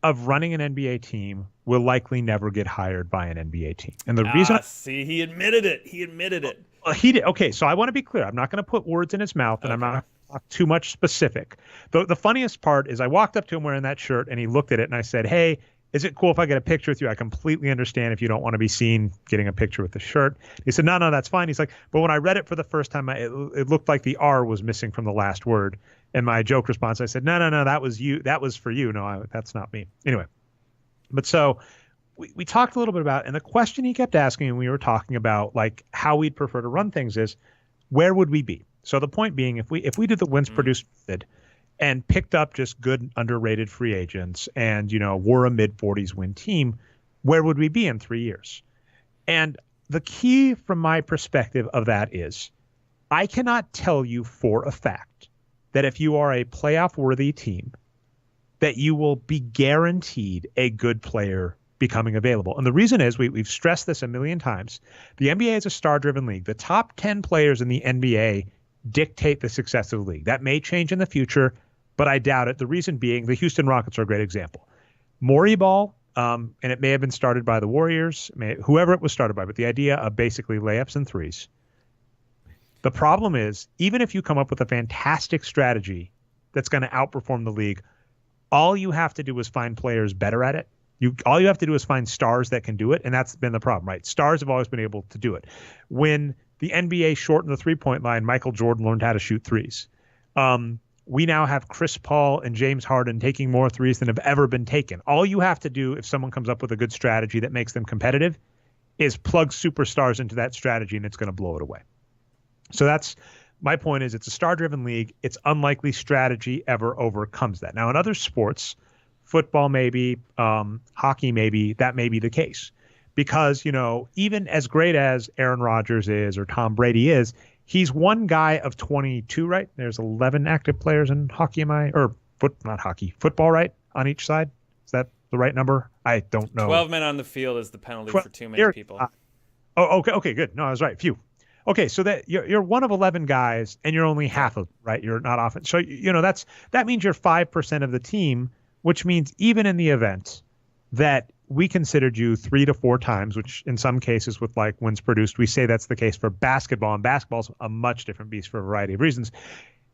of running an NBA team will likely never get hired by an NBA team. And the reason... See, he admitted it. He did. Okay, so I want to be clear. I'm not going to put words in his mouth, and I'm not going to talk too much specific. The funniest part is I walked up to him wearing that shirt, and he looked at it, and I said, hey, is it cool if I get a picture with you? I completely understand if you don't want to be seen getting a picture with the shirt. He said, no, that's fine. He's like, but when I read it for the first time, it looked like the R was missing from the last word. And my joke response, I said, no, that was you. That was for you. No, that's not me. Anyway, but so we talked a little bit about, and the question he kept asking when we were talking about like how we'd prefer to run things is, where would we be? So the point being, if we did the wins produced method and picked up just good underrated free agents and, were a mid-40s win team, where would we be in 3 years? And the key from my perspective of that is, I cannot tell you for a fact that if you are a playoff-worthy team, that you will be guaranteed a good player becoming available. And the reason is, we've stressed this a million times, the NBA is a star-driven league. The top 10 players in the NBA dictate the success of the league. That may change in the future, but I doubt it. The reason being, the Houston Rockets are a great example. Morey ball, and it may have been started by the Warriors, whoever it was started by, but the idea of basically layups and threes. The problem is, even if you come up with a fantastic strategy that's going to outperform the league, all you have to do is find players better at it. All you have to do is find stars that can do it, and that's been the problem, right? Stars have always been able to do it. When the NBA shortened the three-point line, Michael Jordan learned how to shoot threes. We now have Chris Paul and James Harden taking more threes than have ever been taken. All you have to do, if someone comes up with a good strategy that makes them competitive, is plug superstars into that strategy, and it's going to blow it away. So that's my point. Is it's a star-driven league. It's unlikely strategy ever overcomes that. Now, in other sports, football maybe, hockey maybe, that may be the case. Because, even as great as Aaron Rodgers is or Tom Brady is, he's one guy of 22, right? There's 11 active players in hockey, football, right? On each side. Is that the right number? I don't know. 12 men on the field is the penalty for too many people. Okay, good. No, I was right. Phew. Okay, so that you're one of 11 guys, and you're only half of, right? You're not often. So, that means you're 5% of the team, which means even in the event that we considered you 3 to 4 times, which in some cases with like wins produced, we say that's the case for basketball, and basketball's a much different beast for a variety of reasons.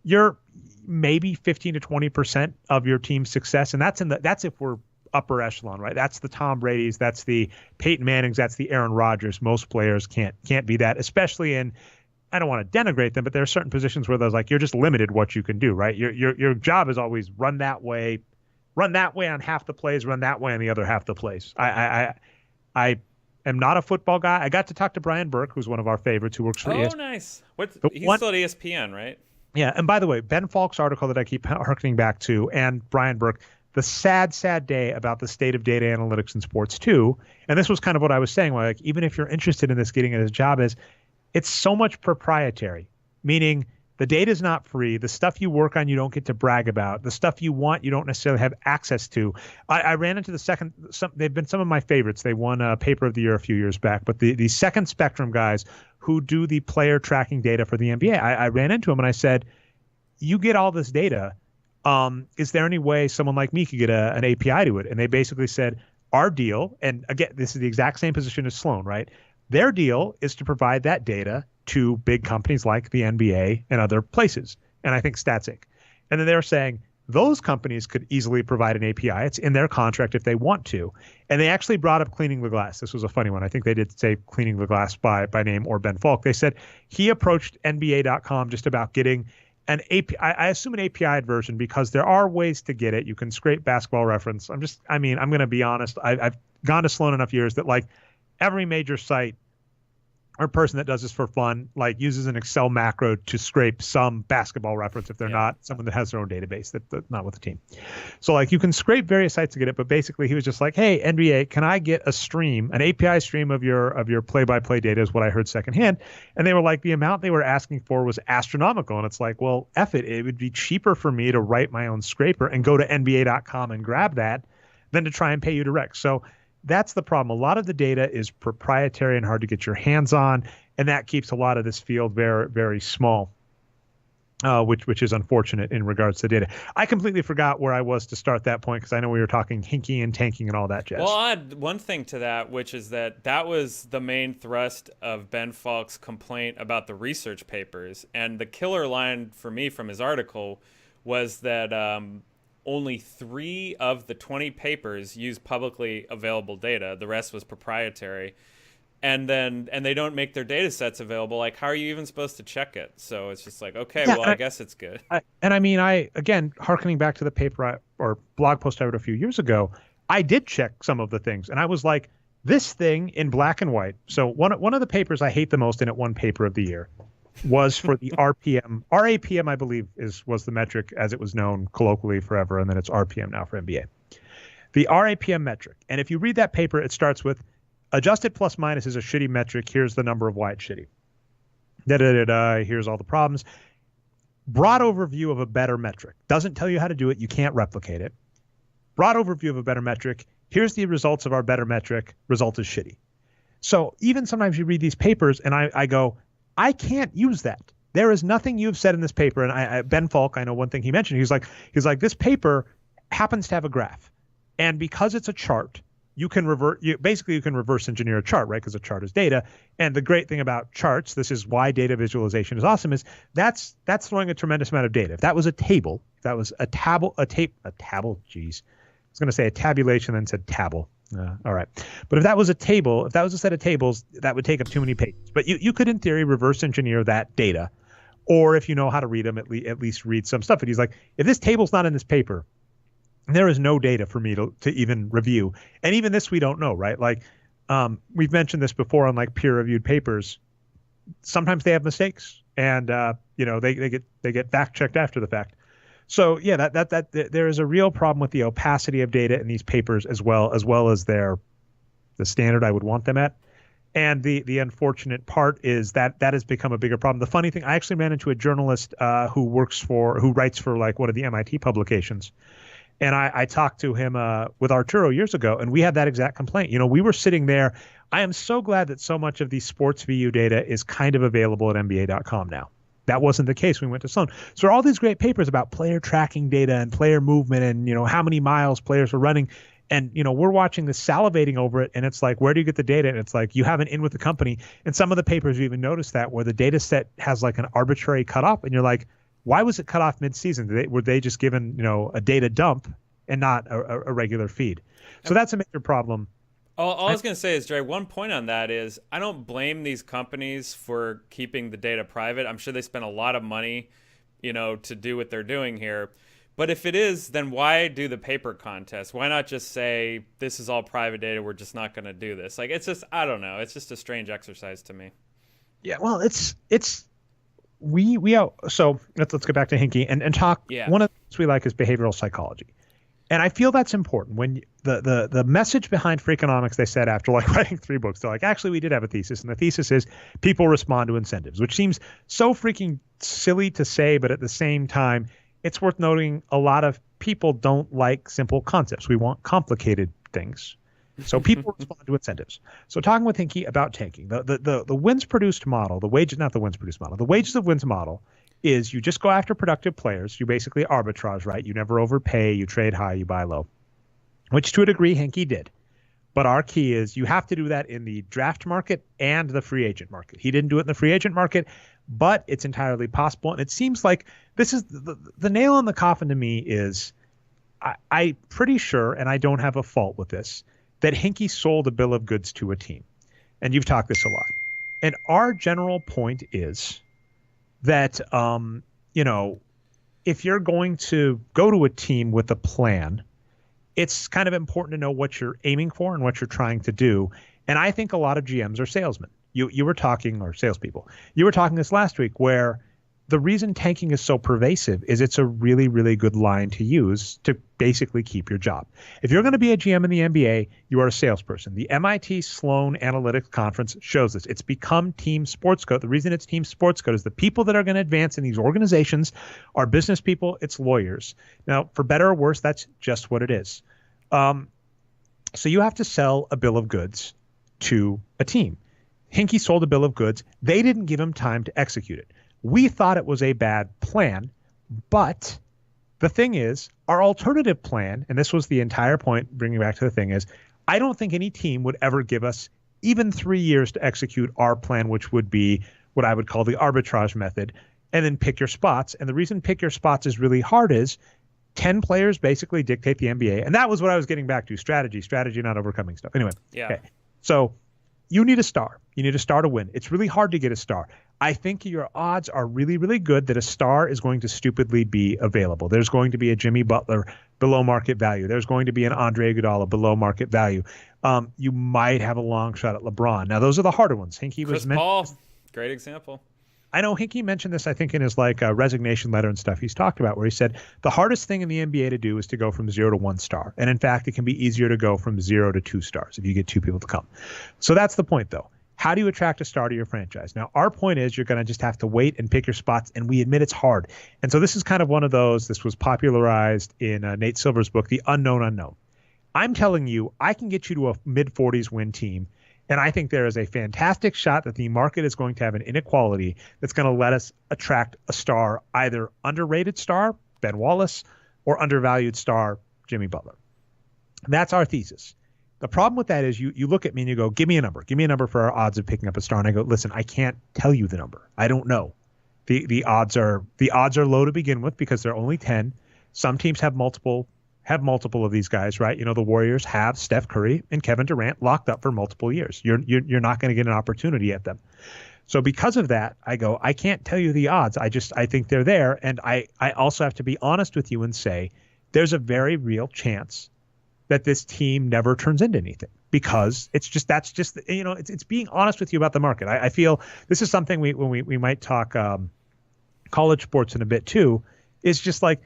You're maybe 15 to 20% of your team's success, and that's if we're upper echelon, right? That's the Tom Brady's, that's the Peyton Manning's, that's the Aaron Rodgers. Most players can't be that, especially in, I don't want to denigrate them, but there are certain positions where there's like, you're just limited what you can do, right? Your job is always run that way on half the plays, run that way on the other half the plays. I am not a football guy. I got to talk to Brian Burke, who's one of our favorites, who works for ESPN. Oh, nice. He's still at ESPN, right? Yeah, and by the way, Ben Faulk's article that I keep harkening back to, and Brian Burke, the sad, sad day about the state of data analytics in sports too. And this was kind of what I was saying, like, even if you're interested in this, getting at his job is, it's so much proprietary, meaning the data is not free. The stuff you work on, you don't get to brag about. The stuff you want, you don't necessarily have access to. I ran into they've been some of my favorites. They won a paper of the year a few years back, but the Second Spectrum guys who do the player tracking data for the NBA, I ran into them and I said, you get all this data. Is there any way someone like me could get an API to it? And they basically said, our deal, and again, this is the exact same position as Sloan, right? Their deal is to provide that data to big companies like the NBA and other places, and I think Statsic. And then they're saying those companies could easily provide an API. It's in their contract if they want to. And they actually brought up Cleaning the Glass. This was a funny one. I think they did say Cleaning the Glass by name or Ben Faulk. They said he approached NBA.com just about getting an API, I assume an API version, because there are ways to get it. You can scrape Basketball Reference. I'm going to be honest. I've gone to Sloan enough years that like every major site or person that does this for fun, like uses an Excel macro to scrape some Basketball Reference if they're not someone that has their own database that's not with the team. So like you can scrape various sites to get it, but basically he was just like, hey, NBA, can I get a stream, an API stream of your play-by-play data is what I heard secondhand. And they were like, the amount they were asking for was astronomical. And it's like, well, it would be cheaper for me to write my own scraper and go to NBA.com and grab that than to try and pay you direct. So that's the problem. A lot of the data is proprietary and hard to get your hands on, and that keeps a lot of this field very, very small, which is unfortunate in regards to data. I completely forgot where I was to start that point because I know we were talking hinky and tanking and all that jazz. Well, I'll add one thing to that, which is that was the main thrust of Ben Faulk's complaint about the research papers. And the killer line for me from his article was that only 3 of the 20 papers use publicly available data. The rest was proprietary. And they don't make their data sets available. Like, how are you even supposed to check it? So it's just like, okay, I guess it's good. Again, hearkening back to the paper or blog post I wrote a few years ago, I did check some of the things. And I was like, this thing in black and white. So one of the papers I hate the most in it, one paper of the year, was for the RPM. RAPM, I believe, was the metric as it was known colloquially forever, and then it's RPM now for NBA. The RAPM metric. And if you read that paper, it starts with adjusted plus minus is a shitty metric. Here's the number of why it's shitty. Here's all the problems. Broad overview of a better metric. Doesn't tell you how to do it. You can't replicate it. Broad overview of a better metric. Here's the results of our better metric. Result is shitty. So even sometimes you read these papers and I go, I can't use that. There is nothing you've said in this paper. And Ben Faulk, I know one thing he mentioned. He's like, this paper happens to have a graph. And because it's a chart, you can reverse engineer a chart, right? Because a chart is data. And the great thing about charts, this is why data visualization is awesome, is that's throwing a tremendous amount of data. If that was a table, if that was a tabulation, then said tabel. All right. But if that was a table, if that was a set of tables, that would take up too many pages. But you could, in theory, reverse engineer that data. Or if you know how to read them, at least read some stuff. And he's like, if this table's not in this paper, there is no data for me to even review. And even this, we don't know, right? Like we've mentioned this before on like peer-reviewed papers. Sometimes they have mistakes and, they get fact-checked after the fact. So yeah, that there is a real problem with the opacity of data in these papers as well as the standard I would want them at. And the unfortunate part is that has become a bigger problem. The funny thing, I actually ran into a journalist who writes for like one of the MIT publications. And I talked to him with Arturo years ago, and we had that exact complaint. We were sitting there. I am so glad that so much of the sports VU data is kind of available at NBA.com now. That wasn't the case when we went to Sloan. So there are all these great papers about player tracking data and player movement and, how many miles players are running. And, we're watching this salivating over it. And it's like, where do you get the data? And it's like, you have an in with the company. And some of the papers, you even notice that where the data set has like an arbitrary cutoff. And you're like, why was it cut off mid-season? Were they just given, a data dump and not a regular feed. So that's a major problem. All I was going to say is, Dre, one point on that is I don't blame these companies for keeping the data private. I'm sure they spend a lot of money, to do what they're doing here. But if it is, then why do the paper contest? Why not just say, this is all private data, we're just not going to do this? Like, it's just, I don't know. It's just a strange exercise to me. Yeah, well, so let's get back to Hinkie and talk. Yeah. One of the things we like is behavioral psychology. And I feel that's important. When the message behind Freakonomics, they said after writing 3 books, they're like, actually, we did have a thesis. And the thesis is people respond to incentives, which seems so freaking silly to say. But at the same time, it's worth noting a lot of people don't like simple concepts. We want complicated things. So people respond to incentives. So talking with Hinkie about tanking, the wins produced model, the wages of wins model is you just go after productive players. You basically arbitrage, right? You never overpay, you trade high, you buy low, which to a degree Hinkie did. But our key is you have to do that in the draft market and the free agent market. He didn't do it in the free agent market, but it's entirely possible. And it seems like this is the nail in the coffin to me is I'm pretty sure, and I don't have a fault with this, that Hinkie sold a bill of goods to a team. And you've talked this a lot. And our general point is that, if you're going to go to a team with a plan, it's kind of important to know what you're aiming for and what you're trying to do. And I think a lot of GMs are salesmen. You were talking, or salespeople. You were talking this last week where the reason tanking is so pervasive is it's a really, really good line to use to basically keep your job. If you're going to be a GM in the NBA, you are a salesperson. The MIT Sloan Analytics Conference shows this. It's become team sports code. The reason it's team sports code is the people that are going to advance in these organizations are business people. It's lawyers. Now, for better or worse, that's just what it is. So you have to sell a bill of goods to a team. Hinkie sold a bill of goods. They didn't give him time to execute it. We thought it was a bad plan, but the thing is, our alternative plan, and this was the entire point, bringing back to the thing is, I don't think any team would ever give us even 3 years to execute our plan, which would be what I would call the arbitrage method, and then pick your spots. And the reason pick your spots is really hard is 10 players basically dictate the NBA. And that was what I was getting back to, strategy, not overcoming stuff. Anyway, yeah. Okay. So you need a star. You need a star to win. It's really hard to get a star. I think your odds are really, really good that a star is going to stupidly be available. There's going to be a Jimmy Butler below market value. There's going to be an Andre Iguodala below market value. You might have a long shot at LeBron. Now, those are the harder ones. Hinkie Chris was Paul, great example. I know Hinkie mentioned this, I think, in his resignation letter and stuff he's talked about, where he said the hardest thing in the NBA to do is to go from 0 to 1 star. And in fact, it can be easier to go from 0 to 2 stars if you get 2 people to come. So that's the point, though. How do you attract a star to your franchise? Now, our point is you're going to just have to wait and pick your spots, and we admit it's hard. And so this is kind of one of those, this was popularized in Nate Silver's book, The Unknown Unknown. I'm telling you, I can get you to a mid-40s win team, and I think there is a fantastic shot that the market is going to have an inequality that's going to let us attract a star, either underrated star, Ben Wallace, or undervalued star, Jimmy Butler. That's our thesis. The problem with that is you look at me and you go, give me a number. Give me a number for our odds of picking up a star. And I go, listen, I can't tell you the number. I don't know. The odds are low to begin with because they're only 10. Some teams have multiple of these guys, right? The Warriors have Steph Curry and Kevin Durant locked up for multiple years. You're not going to get an opportunity at them. So because of that, I go, I can't tell you the odds. I think they're there. And I also have to be honest with you and say there's a very real chance that this team never turns into anything because it's being honest with you about the market. I feel this is something we might talk college sports in a bit too, is just like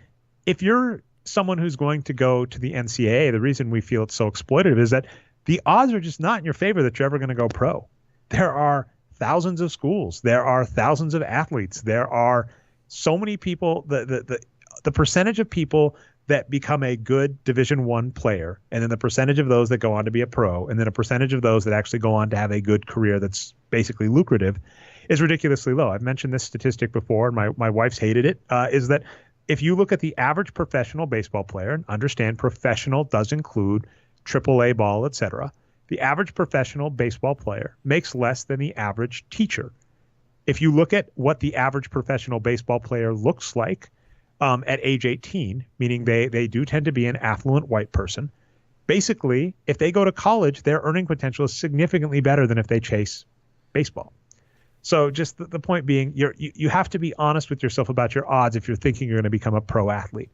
if you're someone who's going to go to the NCAA, the reason we feel it's so exploitative is that the odds are just not in your favor that you're ever going to go pro. There are thousands of schools. There are thousands of athletes. There are so many people. The percentage of people that become a good Division I player, and then the percentage of those that go on to be a pro, and then a percentage of those that actually go on to have a good career that's basically lucrative is ridiculously low. I've mentioned this statistic before, and my wife's hated it, is that if you look at the average professional baseball player, and understand professional does include AAA ball, et cetera, the average professional baseball player makes less than the average teacher. If you look at what the average professional baseball player looks like, at age 18, meaning they do tend to be an affluent white person. Basically, if they go to college, their earning potential is significantly better than if they chase baseball. So just the point being, you have to be honest with yourself about your odds if you're thinking you're going to become a pro athlete.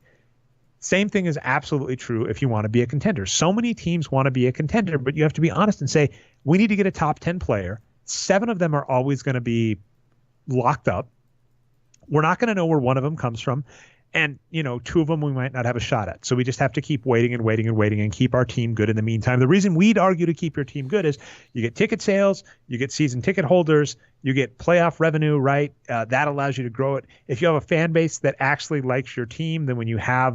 Same thing is absolutely true if you want to be a contender. So many teams want to be a contender, but you have to be honest and say, we need to get a top 10 player. 7 of them are always going to be locked up. We're not going to know where one of them comes from. And, 2 of them we might not have a shot at. So we just have to keep waiting and keep our team good in the meantime. The reason we'd argue to keep your team good is you get ticket sales, you get season ticket holders, you get playoff revenue, right? That allows you to grow it. If you have a fan base that actually likes your team, then when you have,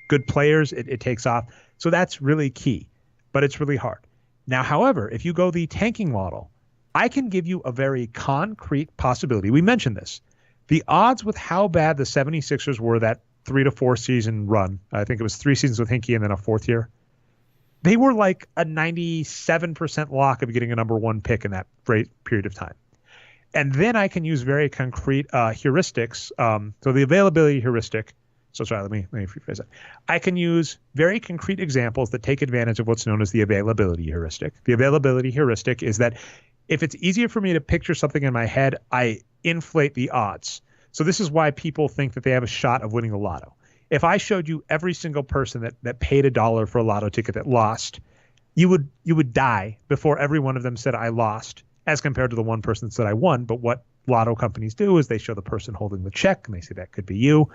good players, it takes off. So that's really key, but it's really hard. Now, however, if you go the tanking model, I can give you a very concrete possibility. We mentioned this. The odds with how bad the 76ers were that 3 to 4 season run, I think it was 3 seasons with Hinkie and then a 4th year, they were like a 97% lock of getting a number 1 pick in that period of time. And then I can use very concrete heuristics. So the availability heuristic. So sorry, let me rephrase that. I can use very concrete examples that take advantage of what's known as the availability heuristic. The availability heuristic is that if it's easier for me to picture something in my head, I inflate the odds. So this is why people think that they have a shot of winning the lotto. If I showed you every single person that paid $1 for a lotto ticket that lost, you would die before every one of them said I lost, as compared to the one person that said I won. But what lotto companies do is they show the person holding the check and they say that could be you.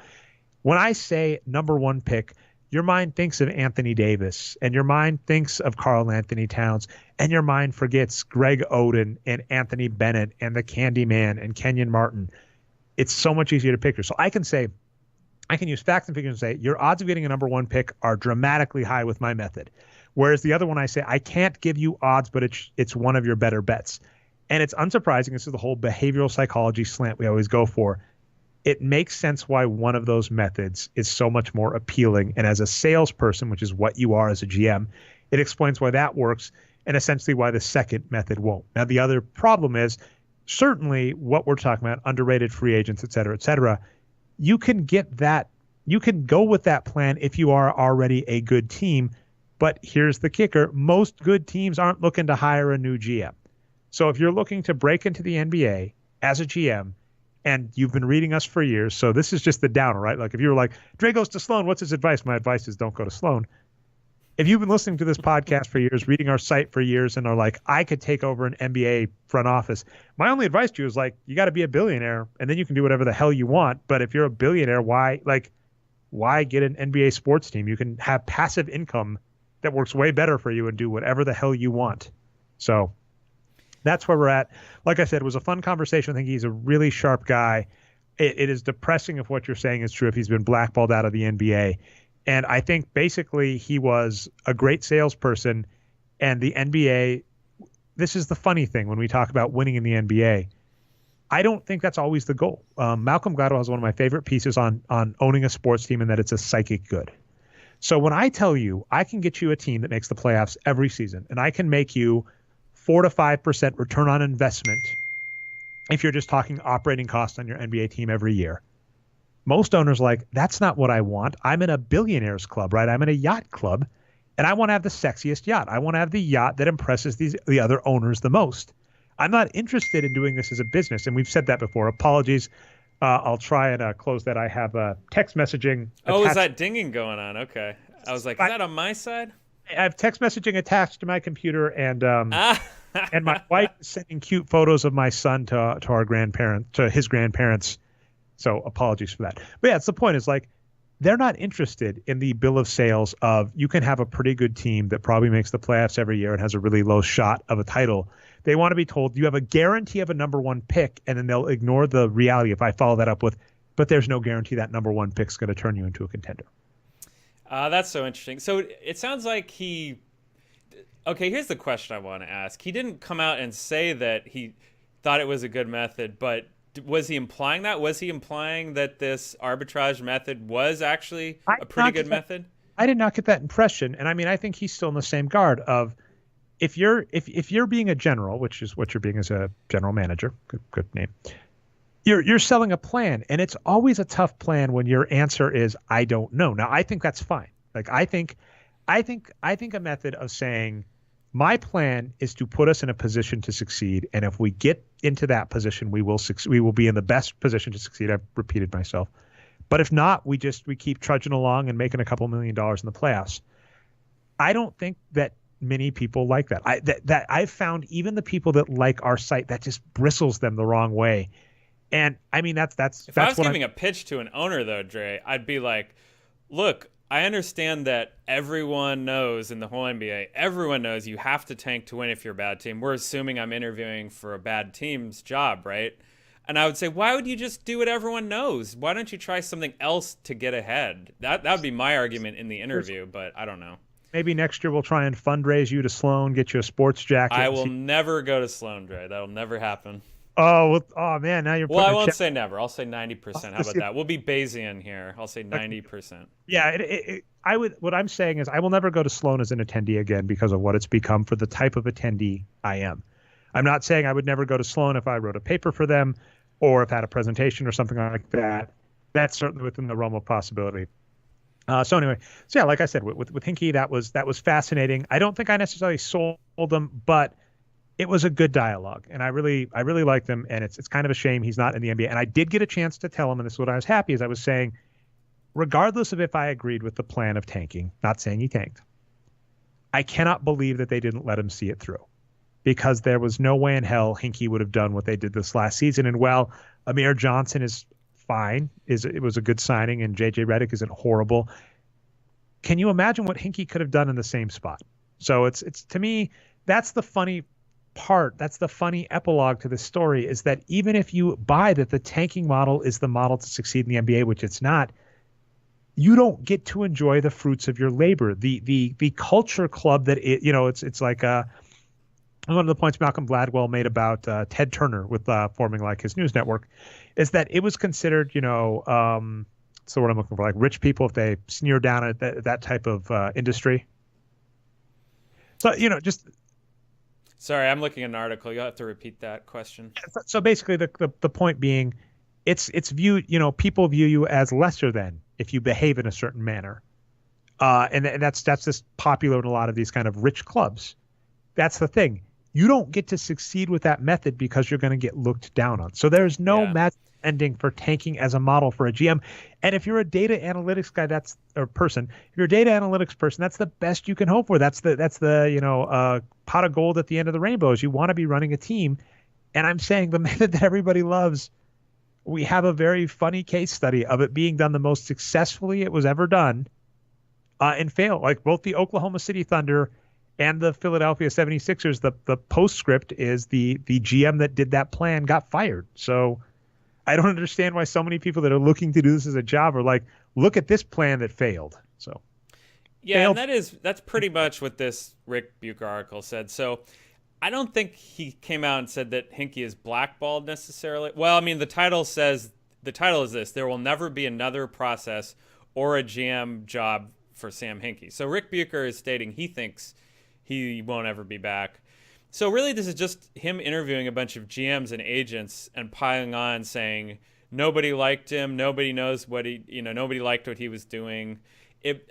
When I say number 1 pick, your mind thinks of Anthony Davis, and your mind thinks of Karl Anthony Towns, and your mind forgets Greg Oden and Anthony Bennett and the Candyman and Kenyon Martin. It's so much easier to picture. So I can use facts and figures and say your odds of getting a number 1 pick are dramatically high with my method. Whereas the other one, I say I can't give you odds, but it's one of your better bets. And it's unsurprising. This is the whole behavioral psychology slant we always go for. It makes sense why one of those methods is so much more appealing. And as a salesperson, which is what you are as a GM, it explains why that works and essentially why the second method won't. Now, the other problem is certainly what we're talking about, underrated free agents, et cetera, you can get that. You can go with that plan if you are already a good team. But here's the kicker. Most good teams aren't looking to hire a new GM. So if you're looking to break into the NBA as a GM, and you've been reading us for years, so this is just the downer, right? Like if you were like, Dre goes to Sloan, what's his advice? My advice is don't go to Sloan. If you've been listening to this podcast for years, reading our site for years, and are like, I could take over an NBA front office, my only advice to you is like, you got to be a billionaire, and then you can do whatever the hell you want. But if you're a billionaire, why get an NBA sports team? You can have passive income that works way better for you and do whatever the hell you want. So that's where we're at. Like I said, it was a fun conversation. I think he's a really sharp guy. It is depressing if what you're saying is true, if he's been blackballed out of the NBA. And I think basically he was a great salesperson. And the NBA, this is the funny thing when we talk about winning in the NBA. I don't think that's always the goal. Malcolm Gladwell has one of my favorite pieces on owning a sports team and that it's a psychic good. So when I tell you I can get you a team that makes the playoffs every season, and I can make you 4 to 5% return on investment if you're just talking operating costs on your NBA team every year. Most owners are like, that's not what I want. I'm in a billionaires club, right? I'm in a yacht club, and I want to have the sexiest yacht. I want to have the yacht that impresses the other owners the most. I'm not interested in doing this as a business, and we've said that before. Apologies. I'll try and close that. I have text messaging. Oh, is that dinging going on? Okay. I was like, is that on my side? I have text messaging attached to my computer, and and my wife is sending cute photos of my son to his grandparents. So apologies for that. But yeah, it's the point is like they're not interested in the bill of sales of you can have a pretty good team that probably makes the playoffs every year and has a really low shot of a title. They want to be told you have a guarantee of a number 1 pick, and then they'll ignore the reality if I follow that up with, but there's no guarantee that number 1 pick is going to turn you into a contender. That's so interesting. So it sounds like okay, here's the question I want to ask. He didn't come out and say that he thought it was a good method, but was he implying that? Was he implying that this arbitrage method was actually a pretty good method? I did not get that impression. And I mean, I think he's still in the same guard of if you're being a general, which is what you're being as a general manager, good name, You're selling a plan, and it's always a tough plan when your answer is I don't know. Now, I think that's fine. Like I think a method of saying my plan is to put us in a position to succeed, and if we get into that position, we will succeed. We will be in the best position to succeed. I've repeated myself. But if not, we keep trudging along and making a couple $1 million in the playoffs. I don't think that many people like that. That I've found even the people that like our site, that just bristles them the wrong way. And I mean, that's if I was giving a pitch to an owner, though, Dre, I'd be like, look, I understand that everyone knows in the whole NBA, everyone knows you have to tank to win if you're a bad team. We're assuming I'm interviewing for a bad team's job, right? And I would say, why would you just do what everyone knows? Why don't you try something else to get ahead? That would be my argument in the interview, but I don't know. Maybe next year we'll try and fundraise you to Sloan, get you a sports jacket. I will never go to Sloan, Dre. That'll never happen. Oh man! Now you're. Well, I won't say never. I'll say 90%. How about that? We'll be Bayesian here. I'll say 90%. Yeah, I would. What I'm saying is, I will never go to Sloan as an attendee again because of what it's become for the type of attendee I am. I'm not saying I would never go to Sloan if I wrote a paper for them, or if I had a presentation or something like that. That's certainly within the realm of possibility. So anyway, yeah, like I said, with Hinkie, that was fascinating. I don't think I necessarily sold them, but it was a good dialogue, and I really liked him. And it's kind of a shame he's not in the NBA. And I did get a chance to tell him, and this is what I was happy, as I was saying, regardless of if I agreed with the plan of tanking, not saying he tanked, I cannot believe that they didn't let him see it through, because there was no way in hell Hinkie would have done what they did this last season. And while Amir Johnson is fine, it was a good signing, and JJ Redick isn't horrible, can you imagine what Hinkie could have done in the same spot? So it's to me, that's the funny part. That's the funny epilogue to this story, is that even if you buy that the tanking model is the model to succeed in the NBA, which it's not, you don't get to enjoy the fruits of your labor. The culture club that it's like one of the points Malcolm Gladwell made about Ted Turner with forming like his news network is that it was considered, so what I'm looking for, like rich people, if they sneer down at that type of industry. So, just. Sorry, I'm looking at an article. You'll have to repeat that question. So basically the point being, it's viewed, people view you as lesser than if you behave in a certain manner. And that's just popular in a lot of these kind of rich clubs. That's the thing. You don't get to succeed with that method because you're going to get looked down on. So there's no magic ending for tanking as a model for a GM. And if you're a data analytics guy, if you're a data analytics person, that's the best you can hope for. That's the pot of gold at the end of the rainbow, is you want to be running a team. And I'm saying the method that everybody loves, we have a very funny case study of it being done the most successfully it was ever done, and failed. Like both the Oklahoma City Thunder and the Philadelphia 76ers, the postscript is the GM that did that plan got fired. So I don't understand why so many people that are looking to do this as a job are like, look at this plan that failed. So yeah, and that's pretty much what this Rick Bucher article said. So I don't think he came out and said that Hinkie is blackballed necessarily. Well, I mean, the title is this: there will never be another process or a GM job for Sam Hinkie. So Rick Bucher is stating he thinks he won't ever be back. So really, this is just him interviewing a bunch of GMs and agents and piling on, saying nobody liked him, nobody knows what nobody liked what he was doing. It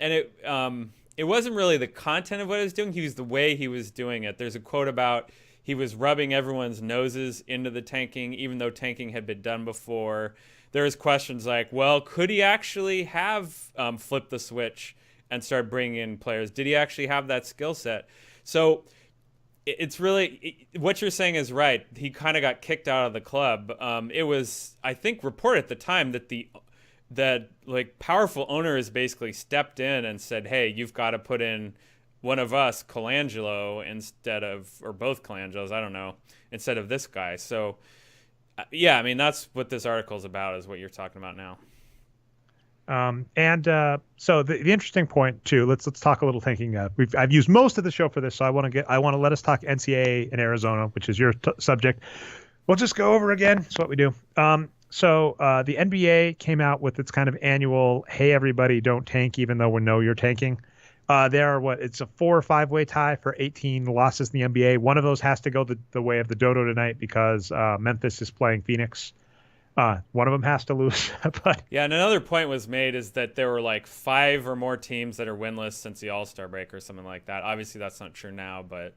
wasn't really the content of what he was doing. He was the way he was doing it. There's a quote about he was rubbing everyone's noses into the tanking, even though tanking had been done before. There's questions like, well, could he actually have flipped the switch and start bringing in players? Did he actually have that skill set? So it's really, what you're saying is right. He kind of got kicked out of the club. It was, I think, reported at the time that powerful owners basically stepped in and said, hey, you've got to put in one of us, Colangelo, or both Colangelos, I don't know, instead of this guy. So yeah, I mean, that's what this article is about, is what you're talking about now. So the interesting point too, let's talk a little tanking. I've used most of the show for this, so I want to let us talk NCAA in Arizona, which is your subject. We'll just go over again. That's what we do. So the NBA came out with its kind of annual, hey, everybody, don't tank, even though we know you're tanking. It's a 4 or 5 way tie for 18 losses in the NBA. One of those has to go the way of the dodo tonight, because Memphis is playing Phoenix. One of them has to lose. But Yeah, and another point was made is that there were like 5 or more teams that are winless since the All-Star break or something like that. Obviously, that's not true now, but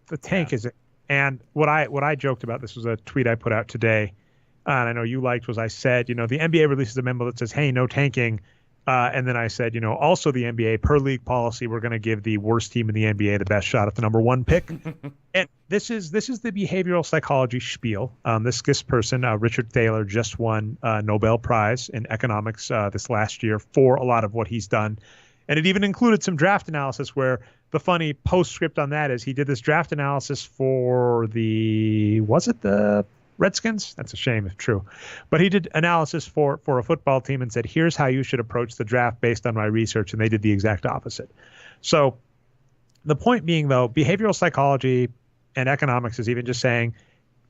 the tank is it. And what I joked about, this was a tweet I put out today, and I know you liked, was I said, the NBA releases a memo that says, hey, no tanking. And then I said, also the NBA, per league policy, we're going to give the worst team in the NBA the best shot at the number 1 pick. And this is the behavioral psychology spiel. This person, Richard Thaler, just won a Nobel Prize in economics this last year for a lot of what he's done. And it even included some draft analysis where the funny postscript on that is he did this draft analysis for was it the Redskins? That's a shame if true. But he did analysis for a football team and said, here's how you should approach the draft based on my research. And they did the exact opposite. So the point being, though, behavioral psychology and economics is even just saying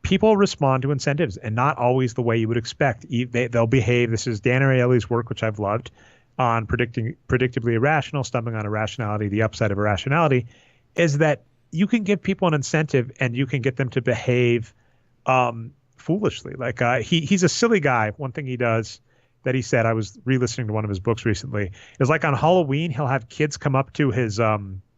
people respond to incentives and not always the way you would expect. They'll behave. This is Dan Ariely's work, which I've loved, on predictably irrational, stumbling on irrationality. The upside of irrationality is that you can give people an incentive and you can get them to behave foolishly. Like he's a silly guy. One thing he does that he said, I was re-listening to one of his books recently, is like on Halloween, he'll have kids come up to his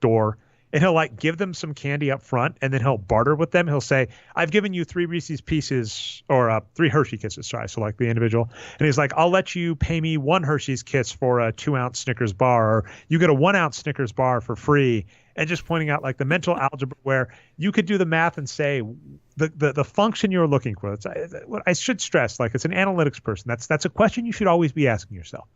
door and he'll like give them some candy up front and then he'll barter with them. He'll say, I've given you 3 Reese's Pieces or 3 Hershey Kisses. Sorry. So like the individual. And he's like, I'll let you pay me 1 Hershey's Kiss for a 2-ounce Snickers bar, or you get a 1-ounce Snickers bar for free. And just pointing out like the mental algebra where you could do the math and say the function you're looking for. I should stress, like, it's an analytics person. That's a question you should always be asking yourself.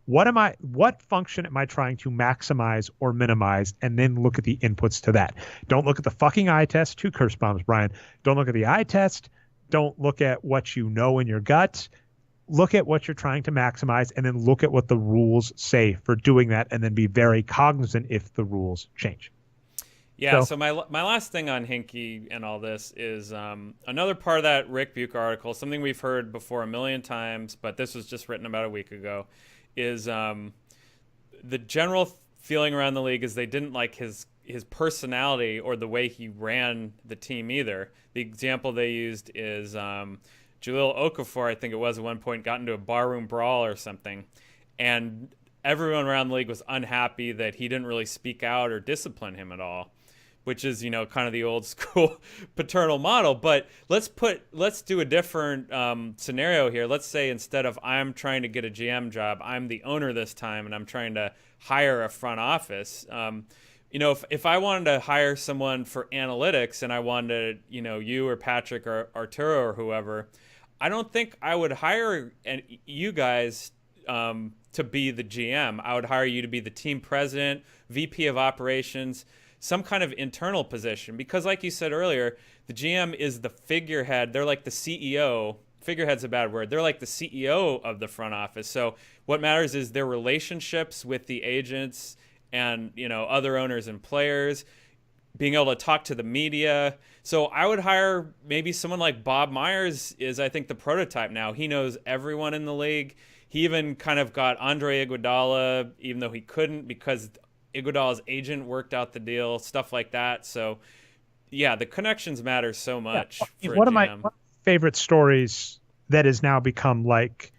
What function am I trying to maximize or minimize? And then look at the inputs to that. Don't look at the fucking eye test. 2 curse bombs, Brian. Don't look at the eye test. Don't look at what you know in your gut. Look at what you're trying to maximize, and then look at what the rules say for doing that, and then be very cognizant if the rules change. Yeah, so my last thing on Hinkie and all this is another part of that Rick Bucher article, something we've heard before a million times, but this was just written about a week ago, is the general feeling around the league is they didn't like his personality or the way he ran the team either. The example they used is Jahlil Okafor, I think it was at one point, got into a barroom brawl or something, and everyone around the league was unhappy that he didn't really speak out or discipline him at all, which is, kind of the old school paternal model. But let's do a different scenario here. Let's say instead of I'm trying to get a GM job, I'm the owner this time and I'm trying to hire a front office. If I wanted to hire someone for analytics and I wanted, you or Patrick or Arturo or whoever, I don't think I would hire you guys to be the GM. I would hire you to be the team president, VP of operations, some kind of internal position. Because like you said earlier, the GM is the figurehead. They're like the CEO. Figurehead's a bad word. They're like the CEO of the front office. So what matters is their relationships with the agents and, other owners and players, being able to talk to the media. So I would hire maybe someone like Bob Myers is, I think, the prototype now. He knows everyone in the league. He even kind of got Andre Iguodala, even though he couldn't because Iguodala's agent worked out the deal, stuff like that. So, yeah, the connections matter so much. Yeah. One of my favorite stories that has now become like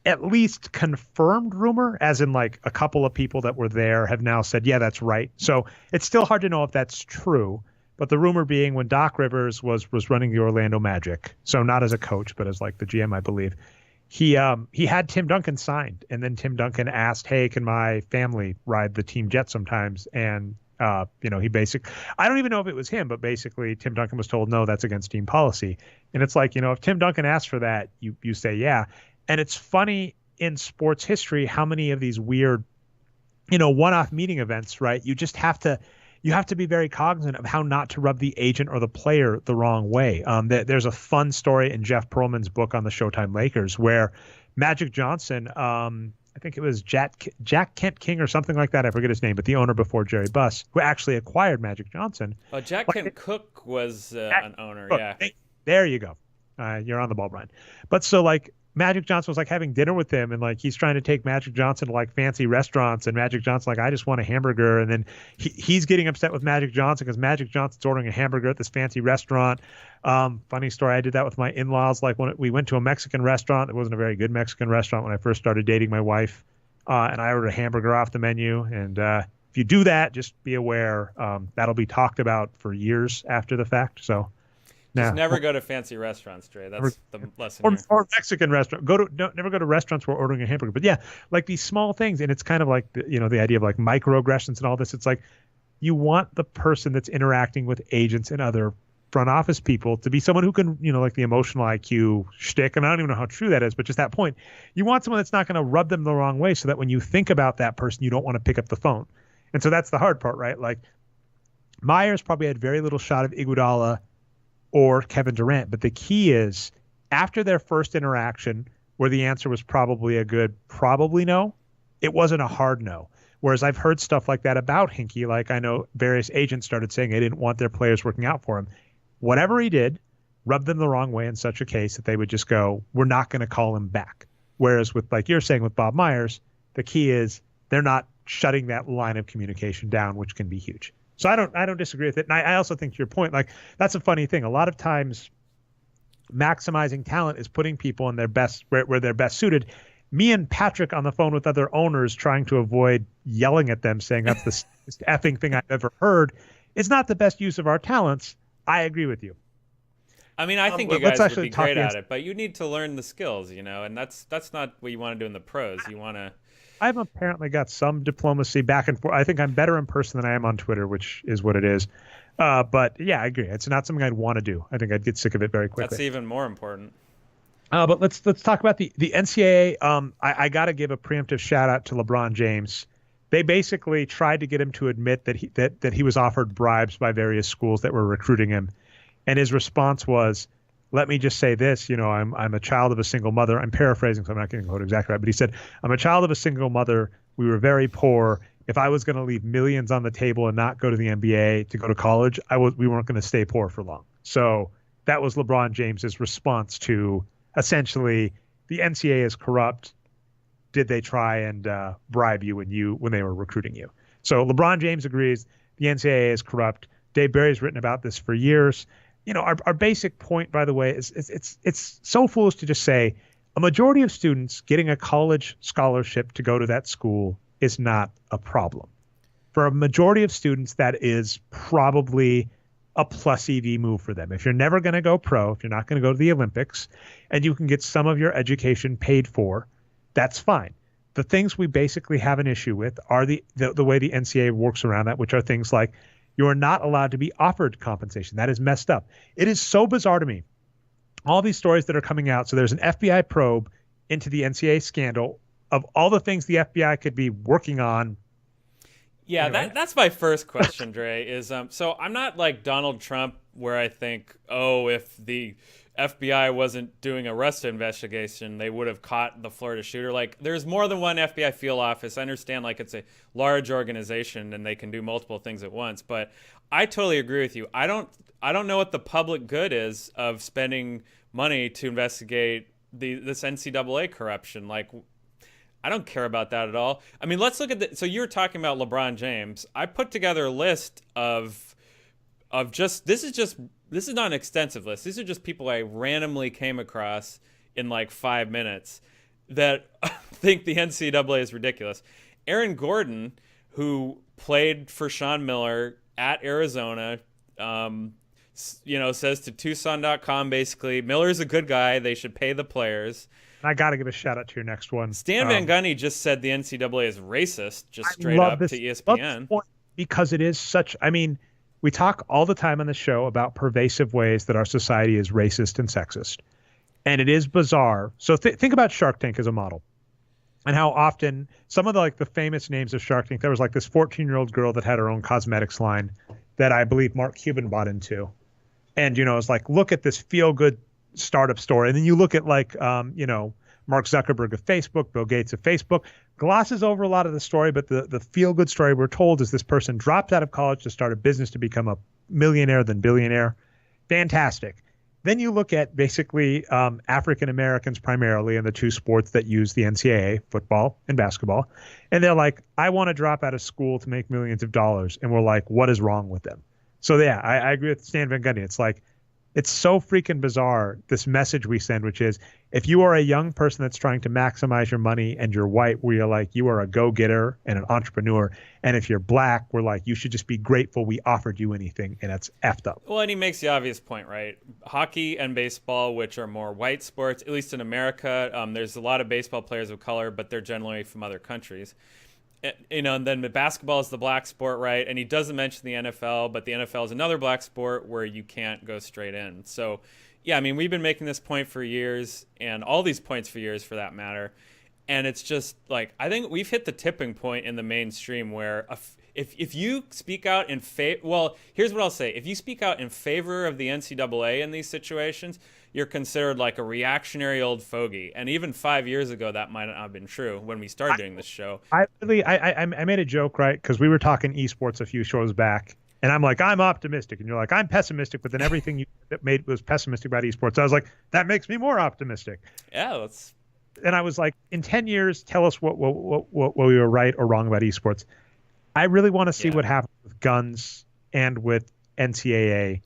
at least confirmed rumor, as in like a couple of people that were there have now said, yeah, that's right. So it's still hard to know if that's true. But the rumor being when Doc Rivers was running the Orlando Magic, so not as a coach, but as like the GM, I believe, he had Tim Duncan signed. And then Tim Duncan asked, hey, can my family ride the team jet sometimes? And, he basically, I don't even know if it was him, but basically Tim Duncan was told, no, that's against team policy. And it's like, if Tim Duncan asked for that, you say, yeah. And it's funny in sports history how many of these weird, one-off meeting events, right? You have to be very cognizant of how not to rub the agent or the player the wrong way. There's a fun story in Jeff Pearlman's book on the Showtime Lakers where Magic Johnson, I think it was Jack Kent King or something like that. I forget his name, but the owner before Jerry Buss, who actually acquired Magic Johnson. Oh, Kent Cook was an owner, Cook. yeah. There you go. You're on the ball, Brian. But so like Magic Johnson was like having dinner with him, and like he's trying to take Magic Johnson to like fancy restaurants, and Magic Johnson like, I just want a hamburger, and then he's getting upset with Magic Johnson because Magic Johnson's ordering a hamburger at this fancy restaurant. Funny story, I did that with my in-laws. Like when we went to a Mexican restaurant, it wasn't a very good Mexican restaurant when I first started dating my wife, and I ordered a hamburger off the menu. And if you do that, just be aware that'll be talked about for years after the fact. So. Just never go to fancy restaurants, Dre. That's the lesson. Or Mexican restaurant. Never go to restaurants where ordering a hamburger. But yeah, like these small things, and it's kind of like the idea of like microaggressions and all this. It's like you want the person that's interacting with agents and other front office people to be someone who can, like the emotional IQ shtick. And I don't even know how true that is, but just that point, you want someone that's not going to rub them the wrong way, so that when you think about that person, you don't want to pick up the phone. And so that's the hard part, right? Like Myers probably had very little shot of Iguodala or Kevin Durant. But the key is, after their first interaction, where the answer was probably a good probably no, it wasn't a hard no. Whereas I've heard stuff like that about Hinkie. Like I know various agents started saying they didn't want their players working out for him. Whatever he did rubbed them the wrong way in such a case that they would just go, we're not going to call him back. Whereas with, like you're saying with Bob Myers, the key is they're not shutting that line of communication down, which can be huge. So I don't disagree with it. And I also think to your point, like that's a funny thing. A lot of times maximizing talent is putting people in their best, where they're best suited. Me and Patrick on the phone with other owners trying to avoid yelling at them, saying that's the stupidest effing thing I've ever heard. It's not the best use of our talents. I agree with you. I mean, I think you guys would be great at it, but you need to learn the skills, and that's not what you want to do in the pros. You want to. I've apparently got some diplomacy back and forth. I think I'm better in person than I am on Twitter, which is what it is. But yeah, I agree. It's not something I'd want to do. I think I'd get sick of it very quickly. That's even more important. But let's talk about the NCAA. I got to give a preemptive shout out to LeBron James. They basically tried to get him to admit that he was offered bribes by various schools that were recruiting him, and his response was, let me just say this, I'm a child of a single mother. I'm paraphrasing, so I'm not getting the quote exactly right. But he said, I'm a child of a single mother. We were very poor. If I was going to leave millions on the table and not go to the NBA to go to college, we weren't going to stay poor for long. So that was LeBron James's response to essentially the NCAA is corrupt. Did they try and bribe you when they were recruiting you? So LeBron James agrees the NCAA is corrupt. Dave Barry's written about this for years. Our basic point, by the way, is it's so foolish to just say a majority of students getting a college scholarship to go to that school is not a problem. For a majority of students, that is probably a plus EV move for them. If you're never going to go pro, if you're not going to go to the Olympics, and you can get some of your education paid for, that's fine. The things we basically have an issue with are the way the NCAA works around that, which are things like you are not allowed to be offered compensation. That is messed up. It is so bizarre to me. All these stories that are coming out. So there's an FBI probe into the NCAA scandal of all the things the FBI could be working on. Yeah, anyway. That's my first question, Dre, is so I'm not like Donald Trump where I think, if the FBI wasn't doing a Russia investigation, they would have caught the Florida shooter. Like, there's more than one FBI field office. I understand, like, it's a large organization and they can do multiple things at once. But I totally agree with you. I don't know what the public good is of spending money to investigate this NCAA corruption. Like, I don't care about that at all. I mean, let's look at so you were talking about LeBron James. I put together a list of just this is not an extensive list. These are just people I randomly came across in like 5 minutes that think the NCAA is ridiculous. Aaron Gordon, who played for Sean Miller at Arizona, says to Tucson.com basically, Miller's a good guy. They should pay the players. I got to give a shout out to your next one. Stan Van Gundy just said the NCAA is racist, just straight up to ESPN. Because it is such, we talk all the time on the show about pervasive ways that our society is racist and sexist. And it is bizarre. So think about Shark Tank as a model and how often some of the famous names of Shark Tank, there was like this 14-year-old girl that had her own cosmetics line that I believe Mark Cuban bought into. And, it's like, look at this feel-good startup story. And then you look at Mark Zuckerberg of Facebook, Bill Gates of Facebook, glosses over a lot of the story, but the feel-good story we're told is this person dropped out of college to start a business to become a millionaire, then billionaire. Fantastic. then you look at basically African Americans primarily in the two sports that use the NCAA, football and basketball. And they're like, I want to drop out of school to make millions of dollars. And we're like, what is wrong with them? So yeah, I agree with Stan Van Gundy. It's like, it's so freaking bizarre, this message we send, which is if you are a young person that's trying to maximize your money and you're white, we're like, you are a go-getter and an entrepreneur. And if you're black, we're like, you should just be grateful we offered you anything. And it's effed up. Well, and he makes the obvious point, right? Hockey and baseball, which are more white sports, at least in America, there's a lot of baseball players of color, but they're generally from other countries. And then the basketball is the black sport, right? And he doesn't mention the NFL, but the NFL is another black sport where you can't go straight in. So, yeah, I mean, we've been making this point for years, and all these points for years, for that matter. And it's just like, I think we've hit the tipping point in the mainstream where if you speak out in favor, well, here's what I'll say: if you speak out in favor of the NCAA in these situations, you're considered like a reactionary old fogey. And even 5 years ago, that might not have been true when we started doing this show. I made a joke, right? Because we were talking esports a few shows back, and I'm like, I'm optimistic, and you're like, I'm pessimistic. But then everything you made was pessimistic about esports. I was like, that makes me more optimistic. Yeah, and I was like, in 10 years, tell us what we were right or wrong about esports. I really want to see what happens with guns and with NCAA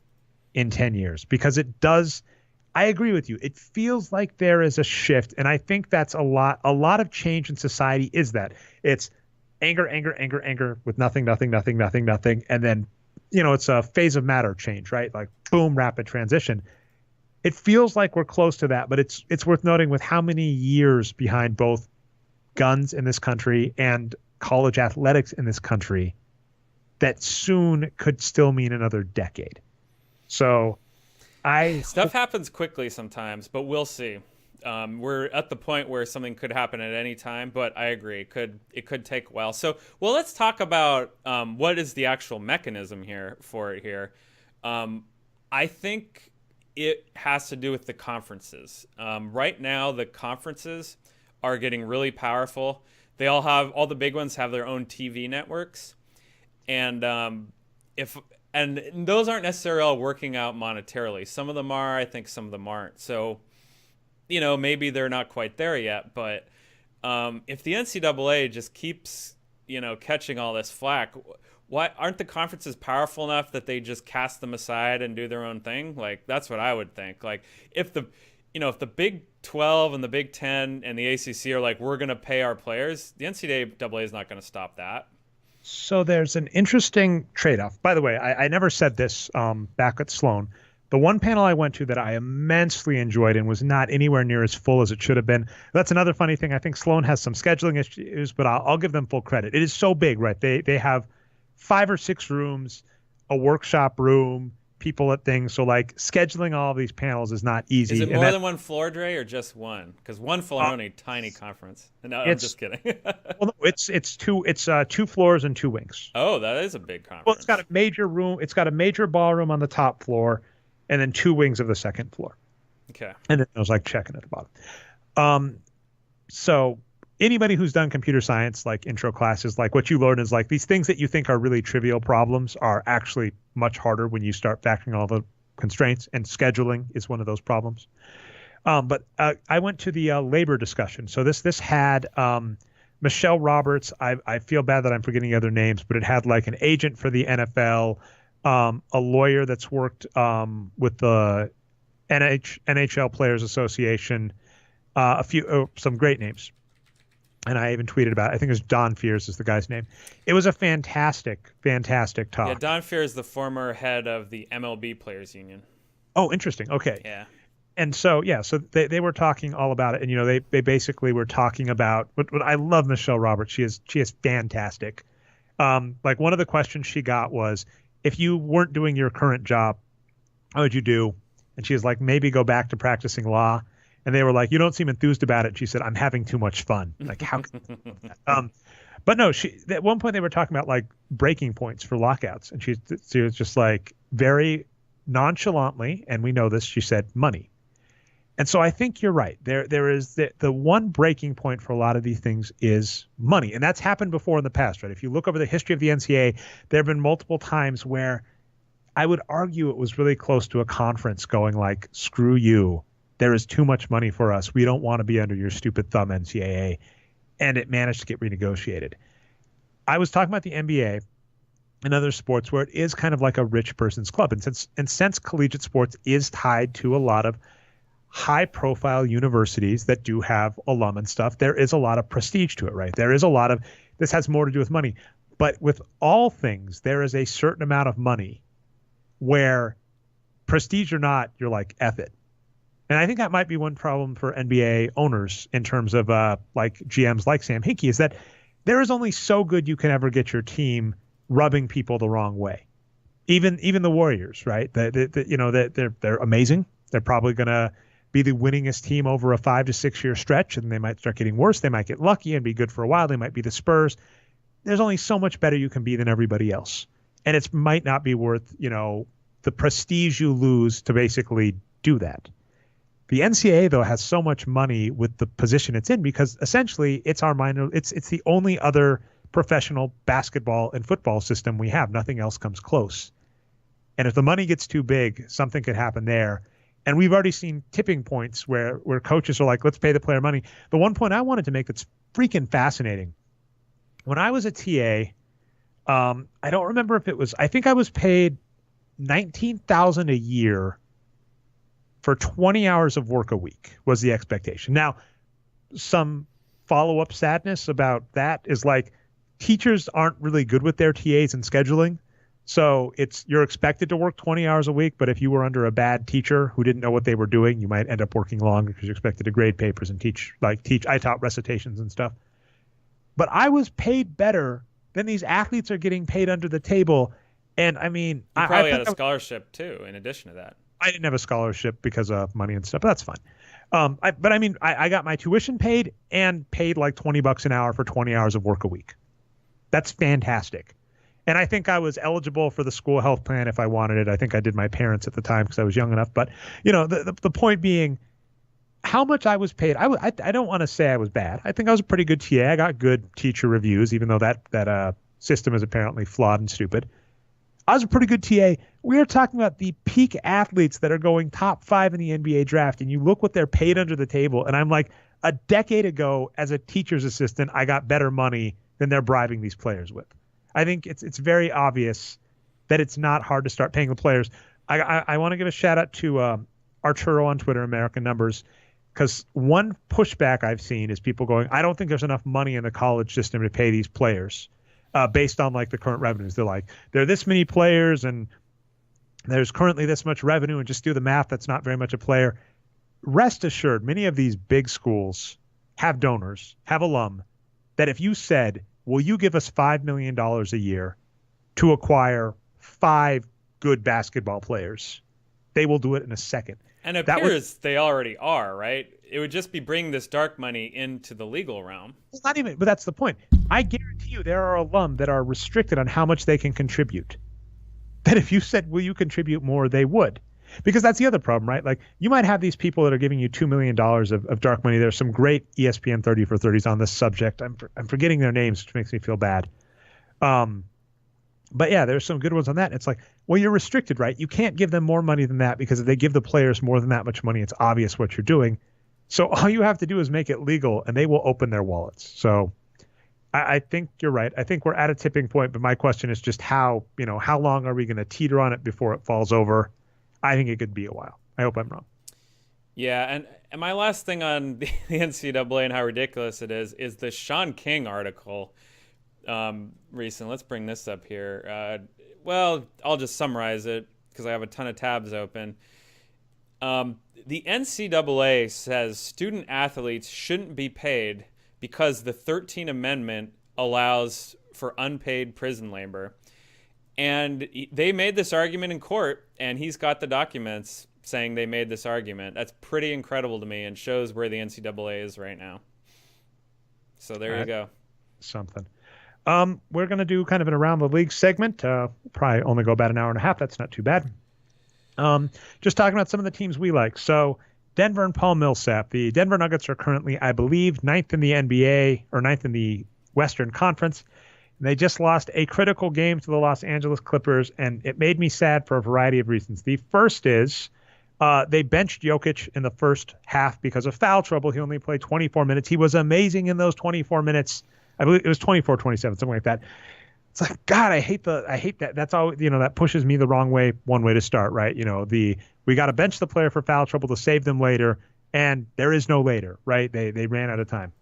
in 10 years, because it does. I agree with you. It feels like there is a shift, and I think that's a lot of change in society is that it's anger with nothing, and then it's a phase of matter change, right? Like boom, rapid transition. It feels like we're close to that, but it's worth noting with how many years behind both guns in this country and college athletics in this country that soon could still mean another decade. So stuff happens quickly sometimes, but we'll see. We're at the point where something could happen at any time, but I agree, it could take a while. So, well, let's talk about what is the actual mechanism for it here. I think it has to do with the conferences. Right now, the conferences are getting really powerful. All the big ones have their own TV networks, and and those aren't necessarily all working out monetarily. Some of them are, I think some of them aren't. So, maybe they're not quite there yet. But if the NCAA just keeps, catching all this flack, why aren't the conferences powerful enough that they just cast them aside and do their own thing? Like, that's what I would think. Like, if the Big 12 and the Big 10 and the ACC are like, we're going to pay our players, the NCAA is not going to stop that. So there's an interesting trade-off. By the way, I never said this back at Sloan. The one panel I went to that I immensely enjoyed and was not anywhere near as full as it should have been. That's another funny thing. I think Sloan has some scheduling issues, but I'll give them full credit. It is so big, right? They have 5 or 6 rooms, a workshop room, people at things. So like scheduling all of these panels is not easy. Is it more than one floor, Dre, or just one? Because one floor only tiny conference. No, I'm just kidding. Well, no, it's 2 floors and 2 wings. Oh, that is a big conference. Well, it's got a major room. It's got a major ballroom on the top floor, and then 2 wings of the second floor. Okay. And then there's like check-in at the bottom. So anybody who's done computer science, like intro classes, like what you learn is like these things that you think are really trivial problems are actually much harder when you start factoring all the constraints, and scheduling is one of those problems. But I went to the labor discussion. So this had Michelle Roberts. I feel bad that I'm forgetting other names, but it had like an agent for the NFL, a lawyer that's worked with the NHL Players Association, some great names. And I even tweeted about it. I think it was Don Fears is the guy's name. It was a fantastic talk. Yeah, Don Fears is the former head of the MLB Players Union. Oh, interesting. Okay. Yeah. And so they were talking all about it, and they basically were talking about what I love Michelle Roberts. She is fantastic. Like one of the questions she got was, if you weren't doing your current job, how would you do? And she was like, maybe go back to practicing law. And they were like, you don't seem enthused about it. She said, I'm having too much fun. Like, how can but no, at one point they were talking about like breaking points for lockouts. And she was just like very nonchalantly, and we know this, she said money. And so I think you're right. There is the one breaking point for a lot of these things is money. And that's happened before in the past, right? If you look over the history of the NCAA, there have been multiple times where I would argue it was really close to a conference going like, screw you. There is too much money for us. We don't want to be under your stupid thumb, NCAA. And it managed to get renegotiated. I was talking about the NBA and other sports where it is kind of like a rich person's club. And since collegiate sports is tied to a lot of high-profile universities that do have alum and stuff, there is a lot of prestige to it, right? There is a lot of, this has more to do with money. But with all things, there is a certain amount of money where prestige or not, you're like, F it. And I think that might be one problem for NBA owners in terms of like GMs like Sam Hinkie, is that there is only so good you can ever get your team rubbing people the wrong way. Even the Warriors, right? They're amazing. They're probably going to be the winningest team over a 5 to 6 year stretch, and they might start getting worse. They might get lucky and be good for a while. They might be the Spurs. There's only so much better you can be than everybody else. And it might not be worth, the prestige you lose to basically do that. The NCAA, though, has so much money with the position it's in because essentially it's it's the only other professional basketball and football system we have. Nothing else comes close. And if the money gets too big, something could happen there. And we've already seen tipping points where coaches are like, let's pay the player money. The one point I wanted to make that's freaking fascinating. When I was a TA, I don't remember if it was, I think I was paid $19,000 a year for 20 hours of work a week was the expectation. Now, some follow-up sadness about that is like teachers aren't really good with their TAs and scheduling. So you're expected to work 20 hours a week, but if you were under a bad teacher who didn't know what they were doing, you might end up working longer because you're expected to grade papers and teach. I taught recitations and stuff. But I was paid better than these athletes are getting paid under the table. And I mean, you probably had a scholarship too, in addition to that. I didn't have a scholarship because of money and stuff, but that's fine. I got my tuition paid and paid like $20 an hour for 20 hours of work a week. That's fantastic. And I think I was eligible for the school health plan if I wanted it. I think I did my parents at the time because I was young enough. But, the point being how much I was paid. I don't want to say I was bad. I think I was a pretty good TA. I got good teacher reviews, even though that system is apparently flawed and stupid. I was a pretty good TA. We are talking about the peak athletes that are going top 5 in the NBA draft, and you look what they're paid under the table, and I'm like, a decade ago as a teacher's assistant, I got better money than they're bribing these players with. I think it's very obvious that it's not hard to start paying the players. I want to give a shout out to Arturo on Twitter, American Numbers, because one pushback I've seen is people going, I don't think there's enough money in the college system to pay these players. Based on like the current revenues. They're like, there are this many players and there's currently this much revenue, and just do the math. That's not very much a player. Rest assured, many of these big schools have donors, have alum, that if you said, will you give us $5 million a year to acquire 5 good basketball players, they will do it in a second. And it appears they already are, right? It would just be bringing this dark money into the legal realm. It's not even, but that's the point. I guarantee you there are alum that are restricted on how much they can contribute. That if you said, will you contribute more, they would. Because that's the other problem, right? Like, you might have these people that are giving you $2 million of dark money. There's some great ESPN 30 for 30s on this subject. I'm forgetting their names, which makes me feel bad. But yeah, there's some good ones on that. It's like, well, you're restricted, right? You can't give them more money than that, because if they give the players more than that much money, it's obvious what you're doing. So all you have to do is make it legal, and they will open their wallets. So I think you're right. I think we're at a tipping point, but my question is just how long are we going to teeter on it before it falls over? I think it could be a while. I hope I'm wrong. Yeah, and my last thing on the NCAA and how ridiculous it is the Sean King article recent. Let's bring this up here. Well, I'll just summarize it because I have a ton of tabs open. The NCAA says student athletes shouldn't be paid because the 13th Amendment allows for unpaid prison labor. And they made this argument in court, and he's got the documents saying they made this argument. That's pretty incredible to me and shows where the NCAA is right now. So there you go. Something. We're going to do kind of an around the league segment. Probably only go about an hour and a half. That's not too bad. Just talking about some of the teams we like. So Denver and Paul Millsap. The Denver Nuggets are currently, I believe, 9th in the NBA or 9th in the Western Conference. They just lost a critical game to the Los Angeles Clippers, and it made me sad for a variety of reasons. The first is they benched Jokic in the first half because of foul trouble. He only played 24 minutes. He was amazing in those 24 minutes. I believe it was 24, 27, something like that. It's like, God, I hate that. That's all, that pushes me the wrong way. One way to start, right? We got to bench the player for foul trouble to save them later. And there is no later, right? They ran out of time.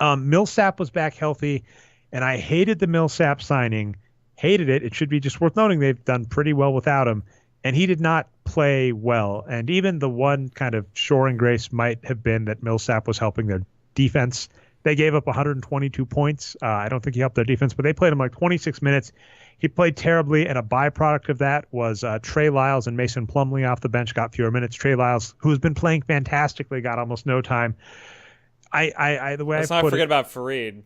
Millsap was back healthy, and I hated the Millsap signing. Hated it. It should be just worth noting they've done pretty well without him, and he did not play well. And even the one kind of shore and grace might have been that Millsap was helping their defense. They gave up 122 points. I don't think he helped their defense, but they played him like 26 minutes. He played terribly, and a byproduct of that was Trey Lyles and Mason Plumlee off the bench got fewer minutes. Trey Lyles, who has been playing fantastically, got almost no time. Let's not forget about Fareed.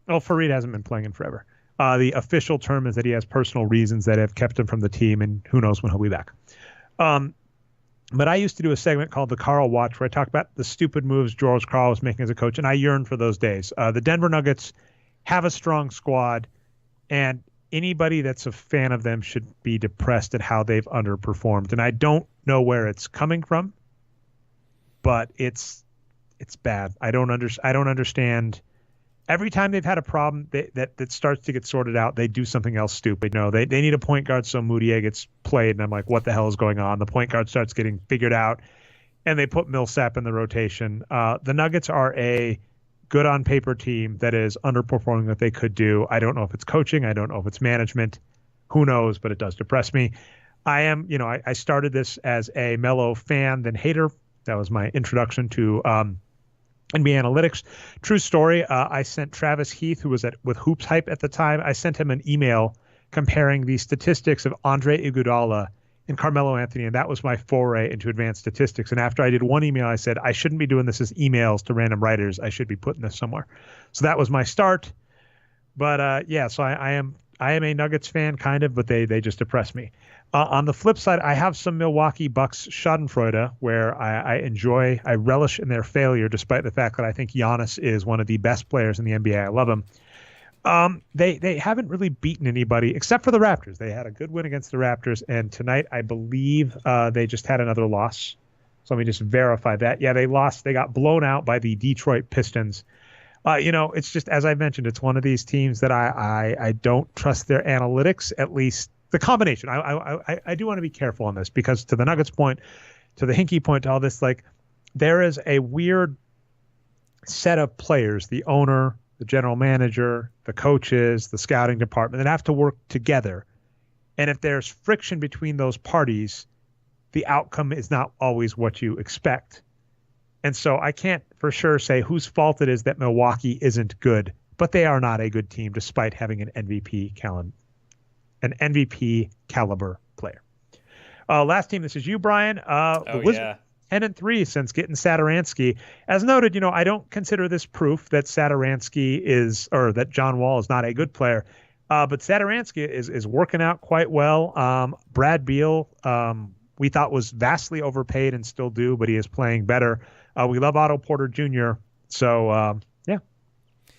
Oh, Fareed hasn't been playing in forever. The official term is that he has personal reasons that have kept him from the team, and who knows when he'll be back. But I used to do a segment called the Carl Watch where I talk about the stupid moves George Karl was making as a coach, and I yearn for those days. The Denver Nuggets have a strong squad, and anybody that's a fan of them should be depressed at how they've underperformed. And I don't know where it's coming from, but it's bad. I don't understand. Every time they've had a problem that starts to get sorted out, they do something else stupid. They need a point guard, so Moutier gets played, and I'm like, what the hell is going on? The point guard starts getting figured out, and they put Millsap in the rotation. The Nuggets are a good on paper team that is underperforming what they could do. I don't know if it's coaching. I don't know if it's management. Who knows, but it does depress me. I started this as a Melo fan, then hater. That was my introduction to NBA Analytics. True story. I sent Travis Heath, who was with Hoops Hype at the time, I sent him an email comparing the statistics of Andre Iguodala and Carmelo Anthony, and that was my foray into advanced statistics. And after I did one email, I said, I shouldn't be doing this as emails to random writers. I should be putting this somewhere. So that was my start. But so I am a Nuggets fan, kind of, but they just depress me. On the flip side, I have some Milwaukee Bucks schadenfreude where I relish in their failure, despite the fact that I think Giannis is one of the best players in the NBA. I love him. They haven't really beaten anybody except for the Raptors. They had a good win against the Raptors, and tonight I believe they just had another loss. So let me just verify that. Yeah, they lost. They got blown out by the Detroit Pistons. It's just, as I mentioned, it's one of these teams that I don't trust their analytics, at least the combination. I do want to be careful on this because to the Nuggets point, to the Hinkie point, to all this, like there is a weird set of players, the owner, the general manager, the coaches, the scouting department that have to work together. And if there's friction between those parties, the outcome is not always what you expect. And so I can't for sure say whose fault it is that Milwaukee isn't good, but they are not a good team despite having an MVP caliber player. Last team, this is you, Brian. The Wizards 10-3 since getting Satoransky. As noted, I don't consider this proof that that John Wall is not a good player. But Satoransky is working out quite well. Brad Beal, we thought was vastly overpaid and still do, but he is playing better. We love Otto Porter Jr. So, yeah.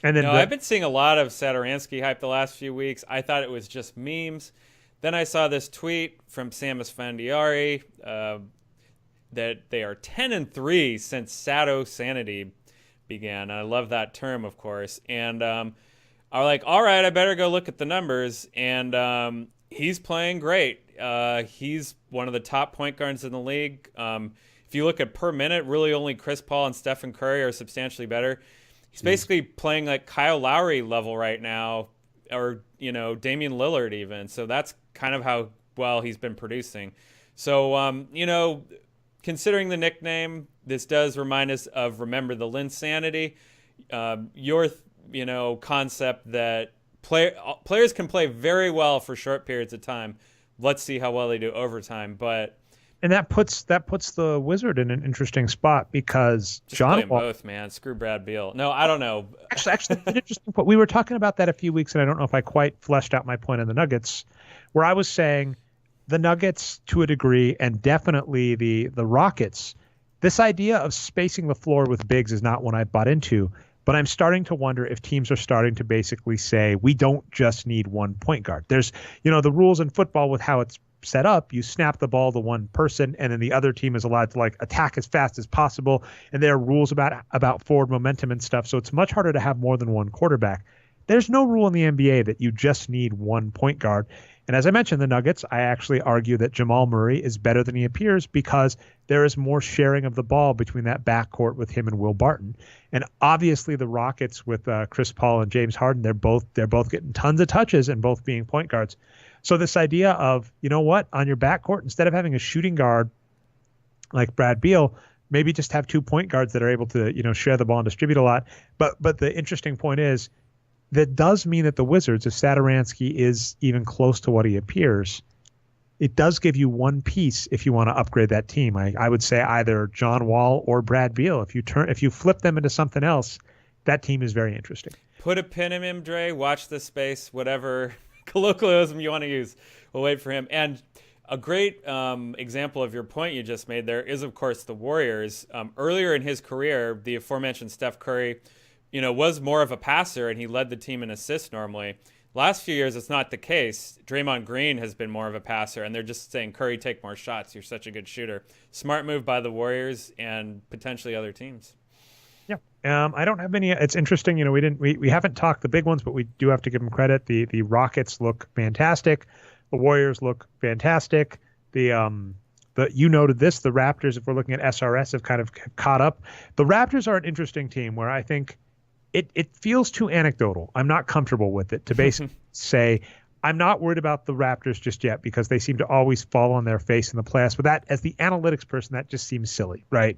And then I've been seeing a lot of Satoransky hype the last few weeks. I thought it was just memes. Then I saw this tweet from Sam Esfandiari that they are 10-3 since Sato Sanity began. I love that term, of course. And I'm like, all right, I better go look at the numbers. And he's playing great. He's one of the top point guards in the league. If you look at per minute, really only Chris Paul and Stephen Curry are substantially better. He's basically playing like Kyle Lowry level right now, or, Damian Lillard even. So that's kind of how well he's been producing. So, considering the nickname, this does remind us of Remember the Linsanity. Your, concept that players can play very well for short periods of time. Let's see how well they do over time. And that puts the Wizard in an interesting spot because just John play them both, man. Screw Brad Beal. No, I don't know. Actually, an interesting point. We were talking about that a few weeks, and I don't know if I quite fleshed out my point on the Nuggets, where I was saying the Nuggets to a degree, and definitely the Rockets. This idea of spacing the floor with bigs is not one I bought into. But I'm starting to wonder if teams are starting to basically say, we don't just need one point guard. There's, the rules in football with how it's set up, you snap the ball to one person and then the other team is allowed to like attack as fast as possible. And there are rules about forward momentum and stuff. So it's much harder to have more than one quarterback. There's no rule in the NBA that you just need one point guard. And as I mentioned, the Nuggets, I actually argue that Jamal Murray is better than he appears because there is more sharing of the ball between that backcourt with him and Will Barton. And obviously the Rockets with Chris Paul and James Harden, they're both getting tons of touches and both being point guards. So this idea of, on your backcourt, instead of having a shooting guard like Brad Beal, maybe just have 2 point guards that are able to, share the ball and distribute a lot. But the interesting point is, that does mean that the Wizards, if Satoransky is even close to what he appears, it does give you one piece if you want to upgrade that team. I would say either John Wall or Brad Beal. If you flip them into something else, that team is very interesting. Put a pin in him, Dre. Watch this space, whatever colloquialism you want to use. We'll wait for him. And a great example of your point you just made there is, of course, the Warriors. Earlier in his career, the aforementioned Steph Curry, was more of a passer, and he led the team in assists normally. Last few years, it's not the case. Draymond Green has been more of a passer, and they're just saying, Curry, take more shots. You're such a good shooter. Smart move by the Warriors and potentially other teams. Yeah. I don't have any. It's interesting. We haven't talked the big ones, but we do have to give them credit. The Rockets look fantastic. The Warriors look fantastic. You noted this, the Raptors, if we're looking at SRS, have kind of caught up. The Raptors are an interesting team where I think it feels too anecdotal. I'm not comfortable with it to basically say I'm not worried about the Raptors just yet because they seem to always fall on their face in the playoffs. But that, as the analytics person, that just seems silly, right?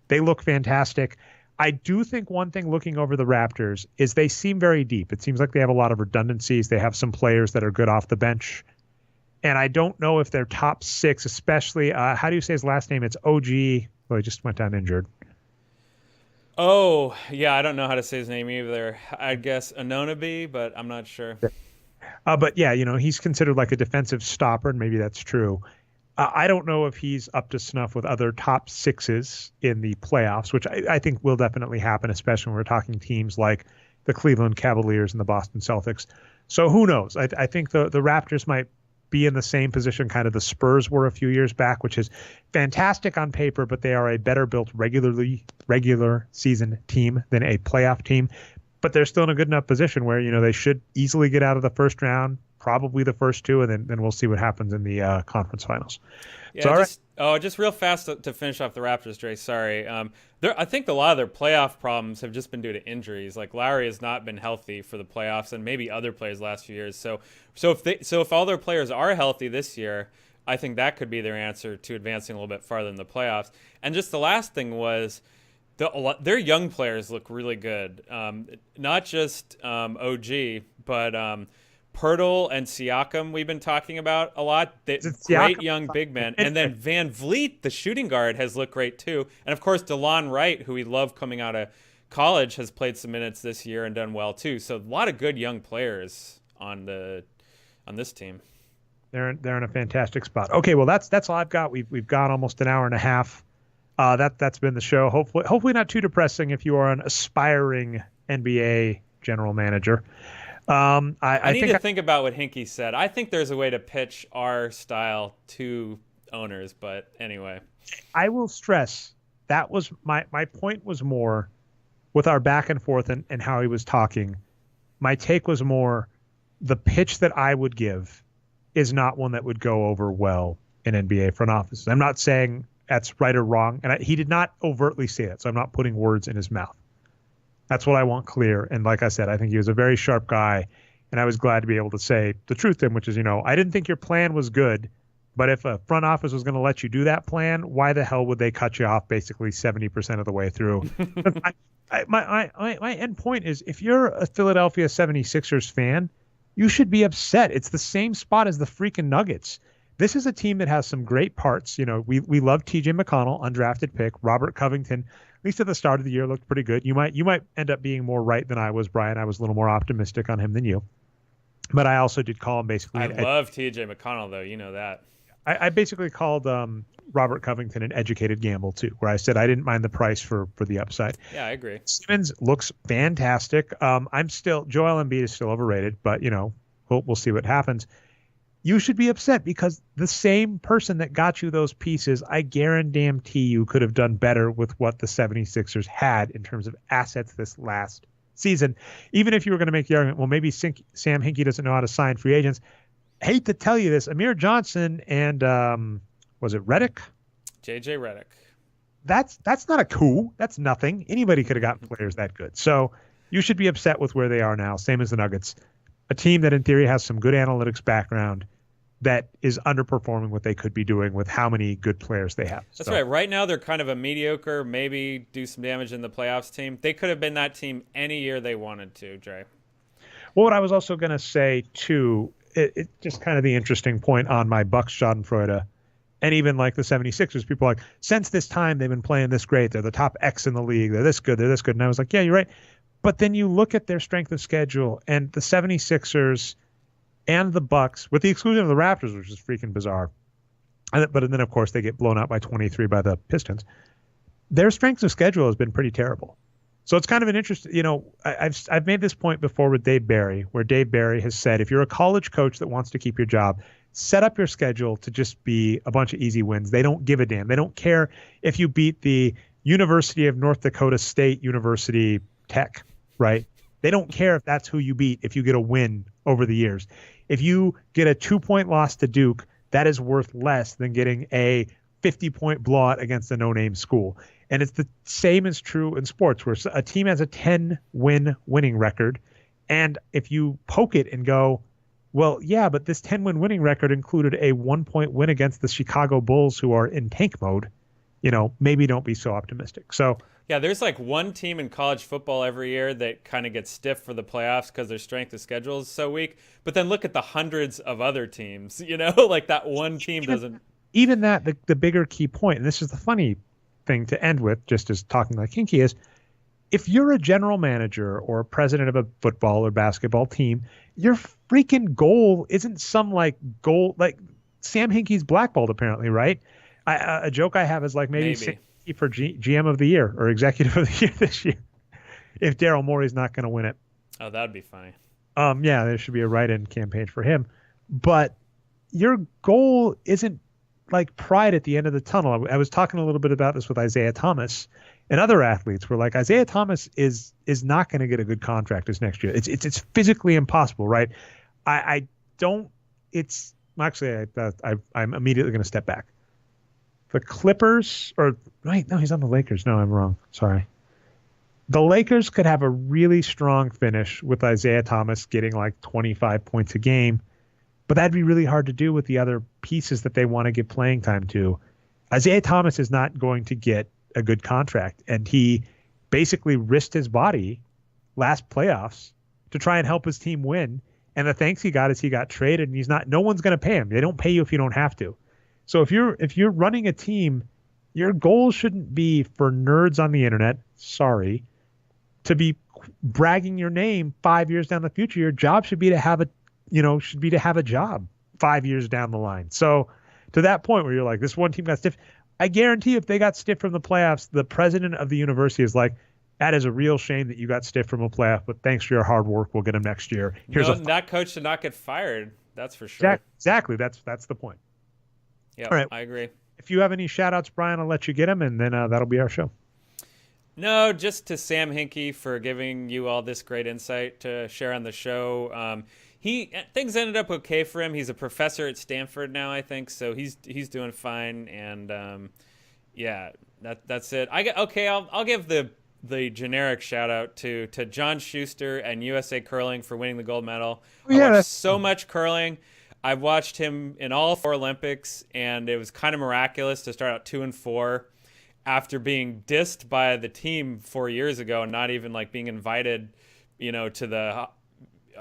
They look fantastic. I do think one thing looking over the Raptors is they seem very deep. It seems like they have a lot of redundancies. They have some players that are good off the bench. And I don't know if their top 6, especially, how do you say his last name? It's OG. Well, he just went down injured. Oh, yeah, I don't know how to say his name either. I guess Anonabi, but I'm not sure. But yeah, he's considered like a defensive stopper, and maybe that's true. I don't know if he's up to snuff with other top 6s in the playoffs, which I think will definitely happen, especially when we're talking teams like the Cleveland Cavaliers and the Boston Celtics. So who knows? I think the Raptors might be in the same position kind of the Spurs were a few years back, which is fantastic on paper, but they are a better built regular season team than a playoff team. But they're still in a good enough position where, they should easily get out of the first round, probably the first 2, and then we'll see what happens in the conference finals. Yeah, just real fast to finish off the Raptors, Dre. Sorry. I think a lot of their playoff problems have just been due to injuries. Like Lowry has not been healthy for the playoffs, and maybe other players the last few years. So if all their players are healthy this year, I think that could be their answer to advancing a little bit farther in the playoffs. And just the last thing was, their young players look really good. Not just OG, but Pirtle and Siakam we've been talking about a lot. Great young big men. And then Van Vliet, the shooting guard, has looked great too. And of course, DeLon Wright, who we love coming out of college, has played some minutes this year and done well too. So a lot of good young players on this team. They're in a fantastic spot. Okay, well that's all I've got. We've gone almost an hour and a half. That's been the show. Hopefully not too depressing if you are an aspiring NBA general manager. I need to think about what Hinkie said. I think there's a way to pitch our style to owners, but anyway. I will stress that was my point was more with our back and forth and how he was talking. My take was more the pitch that I would give is not one that would go over well in NBA front offices. I'm not saying that's right or wrong, and he did not overtly say it, so I'm not putting words in his mouth. That's what I want clear. And like I said, I think he was a very sharp guy, and I was glad to be able to say the truth to him, which is, I didn't think your plan was good, but if a front office was going to let you do that plan, why the hell would they cut you off basically 70% of the way through? My end point is, if you're a Philadelphia 76ers fan, you should be upset. It's the same spot as the freaking Nuggets. This is a team that has some great parts. We love TJ McConnell, undrafted pick. Robert Covington, at least at the start of the year, looked pretty good. You might end up being more right than I was, Brian. I was a little more optimistic on him than you. But I also did call him basically. I love TJ McConnell, though. You know that. I basically called Robert Covington an educated gamble too, where I said I didn't mind the price for the upside. Yeah, I agree. Simmons looks fantastic. Joel Embiid is still overrated, but we'll see what happens. You should be upset because the same person that got you those pieces, I guarantee you could have done better with what the 76ers had in terms of assets this last season. Even if you were going to make the argument, well, maybe Sam Hinkie doesn't know how to sign free agents. Hate to tell you this, Amir Johnson and was it Redick? JJ Redick. That's not a coup. That's nothing. Anybody could have gotten players that good. So you should be upset with where they are now, same as the Nuggets. A team that in theory has some good analytics background that is underperforming what they could be doing with how many good players they have. That's right. Right now, they're kind of a mediocre, maybe do some damage in the playoffs team. They could have been that team any year they wanted to, Dre. Well, what I was also going to say, too, it just kind of the interesting point on my Bucks Schadenfreude, and even like the 76ers, people are like, since this time, they've been playing this great. They're the top X in the league. They're this good. They're this good. And I was like, yeah, you're right. But then you look at their strength of schedule, and the 76ers and the Bucks, with the exclusion of the Raptors, which is freaking bizarre. But then, of course, they get blown out by 23 by the Pistons. Their strength of schedule has been pretty terrible. So it's kind of an interesting, I've made this point before with Dave Barry, where Dave Barry has said, if you're a college coach that wants to keep your job, set up your schedule to just be a bunch of easy wins. They don't give a damn. They don't care if you beat the University of North Dakota State University Tech, right? They don't care if that's who you beat if you get a win over the years. If you get a 2-point loss to Duke, that is worth less than getting a 50-point blowout against a no-name school. And it's the same is true in sports, where a team has a 10-win winning record. And if you poke it and go, well, yeah, but this 10-win winning record included a 1-point win against the Chicago Bulls, who are in tank mode, maybe don't be so optimistic. So yeah, there's like one team in college football every year that kind of gets stiff for the playoffs because their strength of schedule is so weak. But then look at the hundreds of other teams, like that one team doesn't. Even that, the bigger key point, and this is the funny thing to end with, just as talking like Hinkie is, if you're a general manager or a president of a football or basketball team, your freaking goal isn't some goal, like Sam Hinkie's blackballed apparently, right? A joke I have is like maybe. For GM of the year or executive of the year this year, if Daryl Morey's not going to win it. Oh, that'd be funny. Yeah, there should be a write-in campaign for him. But your goal isn't like pride at the end of the tunnel. I was talking a little bit about this with Isaiah Thomas and other athletes. Where like Isaiah Thomas is not going to get a good contract this next year. It's physically impossible, right? I don't. It's actually I'm immediately going to step back. The Clippers, no, he's on the Lakers. No, I'm wrong. Sorry. The Lakers could have a really strong finish with Isaiah Thomas getting like 25 points a game, but that'd be really hard to do with the other pieces that they want to give playing time to. Isaiah Thomas is not going to get a good contract, and he basically risked his body last playoffs to try and help his team win. And the thanks he got is he got traded, and no one's going to pay him. They don't pay you if you don't have to. So if you're running a team, your goal shouldn't be for nerds on the internet, to be bragging your name 5 years down the future. Your job should be to have a job 5 years down the line. So to that point where you're like, this one team got stiff, I guarantee if they got stiff from the playoffs, the president of the university is like, that is a real shame that you got stiff from a playoff, but thanks for your hard work. We'll get him next year. That coach should not get fired. That's for sure. Exactly. That's the point. Yeah, right. I agree. If you have any shout outs, Brian, I'll let you get them, and then that'll be our show. No, just to Sam Hinkie for giving you all this great insight to share on the show. Things ended up okay for him. He's a professor at Stanford now, I think, so he's doing fine. And that's it. I'll give the generic shout out to John Schuster and USA Curling for winning the gold medal. I watched so much curling. I've watched him in all 4 Olympics, and it was kind of miraculous to start out 2-4 after being dissed by the team 4 years ago and not even like being invited, to the,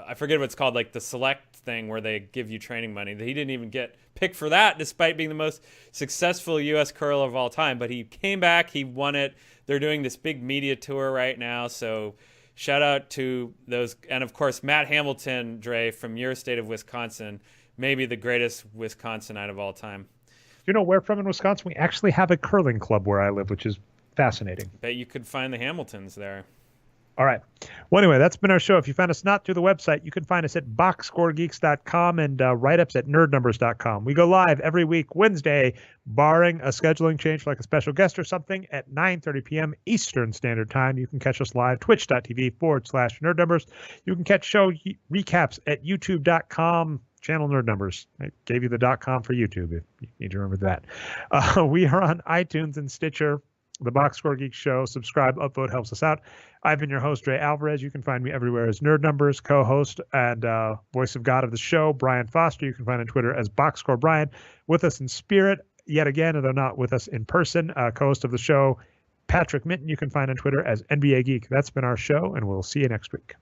I forget what it's called, like the select thing where they give you training money. He didn't even get picked for that despite being the most successful U.S. curler of all time. But he came back, he won it. They're doing this big media tour right now, so shout out to those. And of course, Matt Hamilton, Dre, from your state of Wisconsin, maybe the greatest Wisconsinite of all time. You know where from in Wisconsin? We actually have a curling club where I live, which is fascinating. Bet you could find the Hamiltons there. All right. Well, anyway, that's been our show. If you find us not through the website, you can find us at boxscoregeeks.com and write-ups at nerdnumbers.com. We go live every week, Wednesday, barring a scheduling change like a special guest or something, at 9:30 p.m. Eastern Standard Time. You can catch us live, twitch.tv/nerdnumbers. You can catch show recaps at youtube.com. Channel Nerd Numbers. I gave you the .com for YouTube, if you need to remember that. We are on iTunes and Stitcher. The Boxscore Geek Show. Subscribe, upvote, helps us out. I've been your host, Ray Alvarez. You can find me everywhere as Nerd Numbers, co-host and voice of God of the show, Brian Foster. You can find on Twitter as Boxscore Brian. With us in spirit, yet again, though not with us in person, co-host of the show, Patrick Minton. You can find on Twitter as NBA Geek. That's been our show, and we'll see you next week.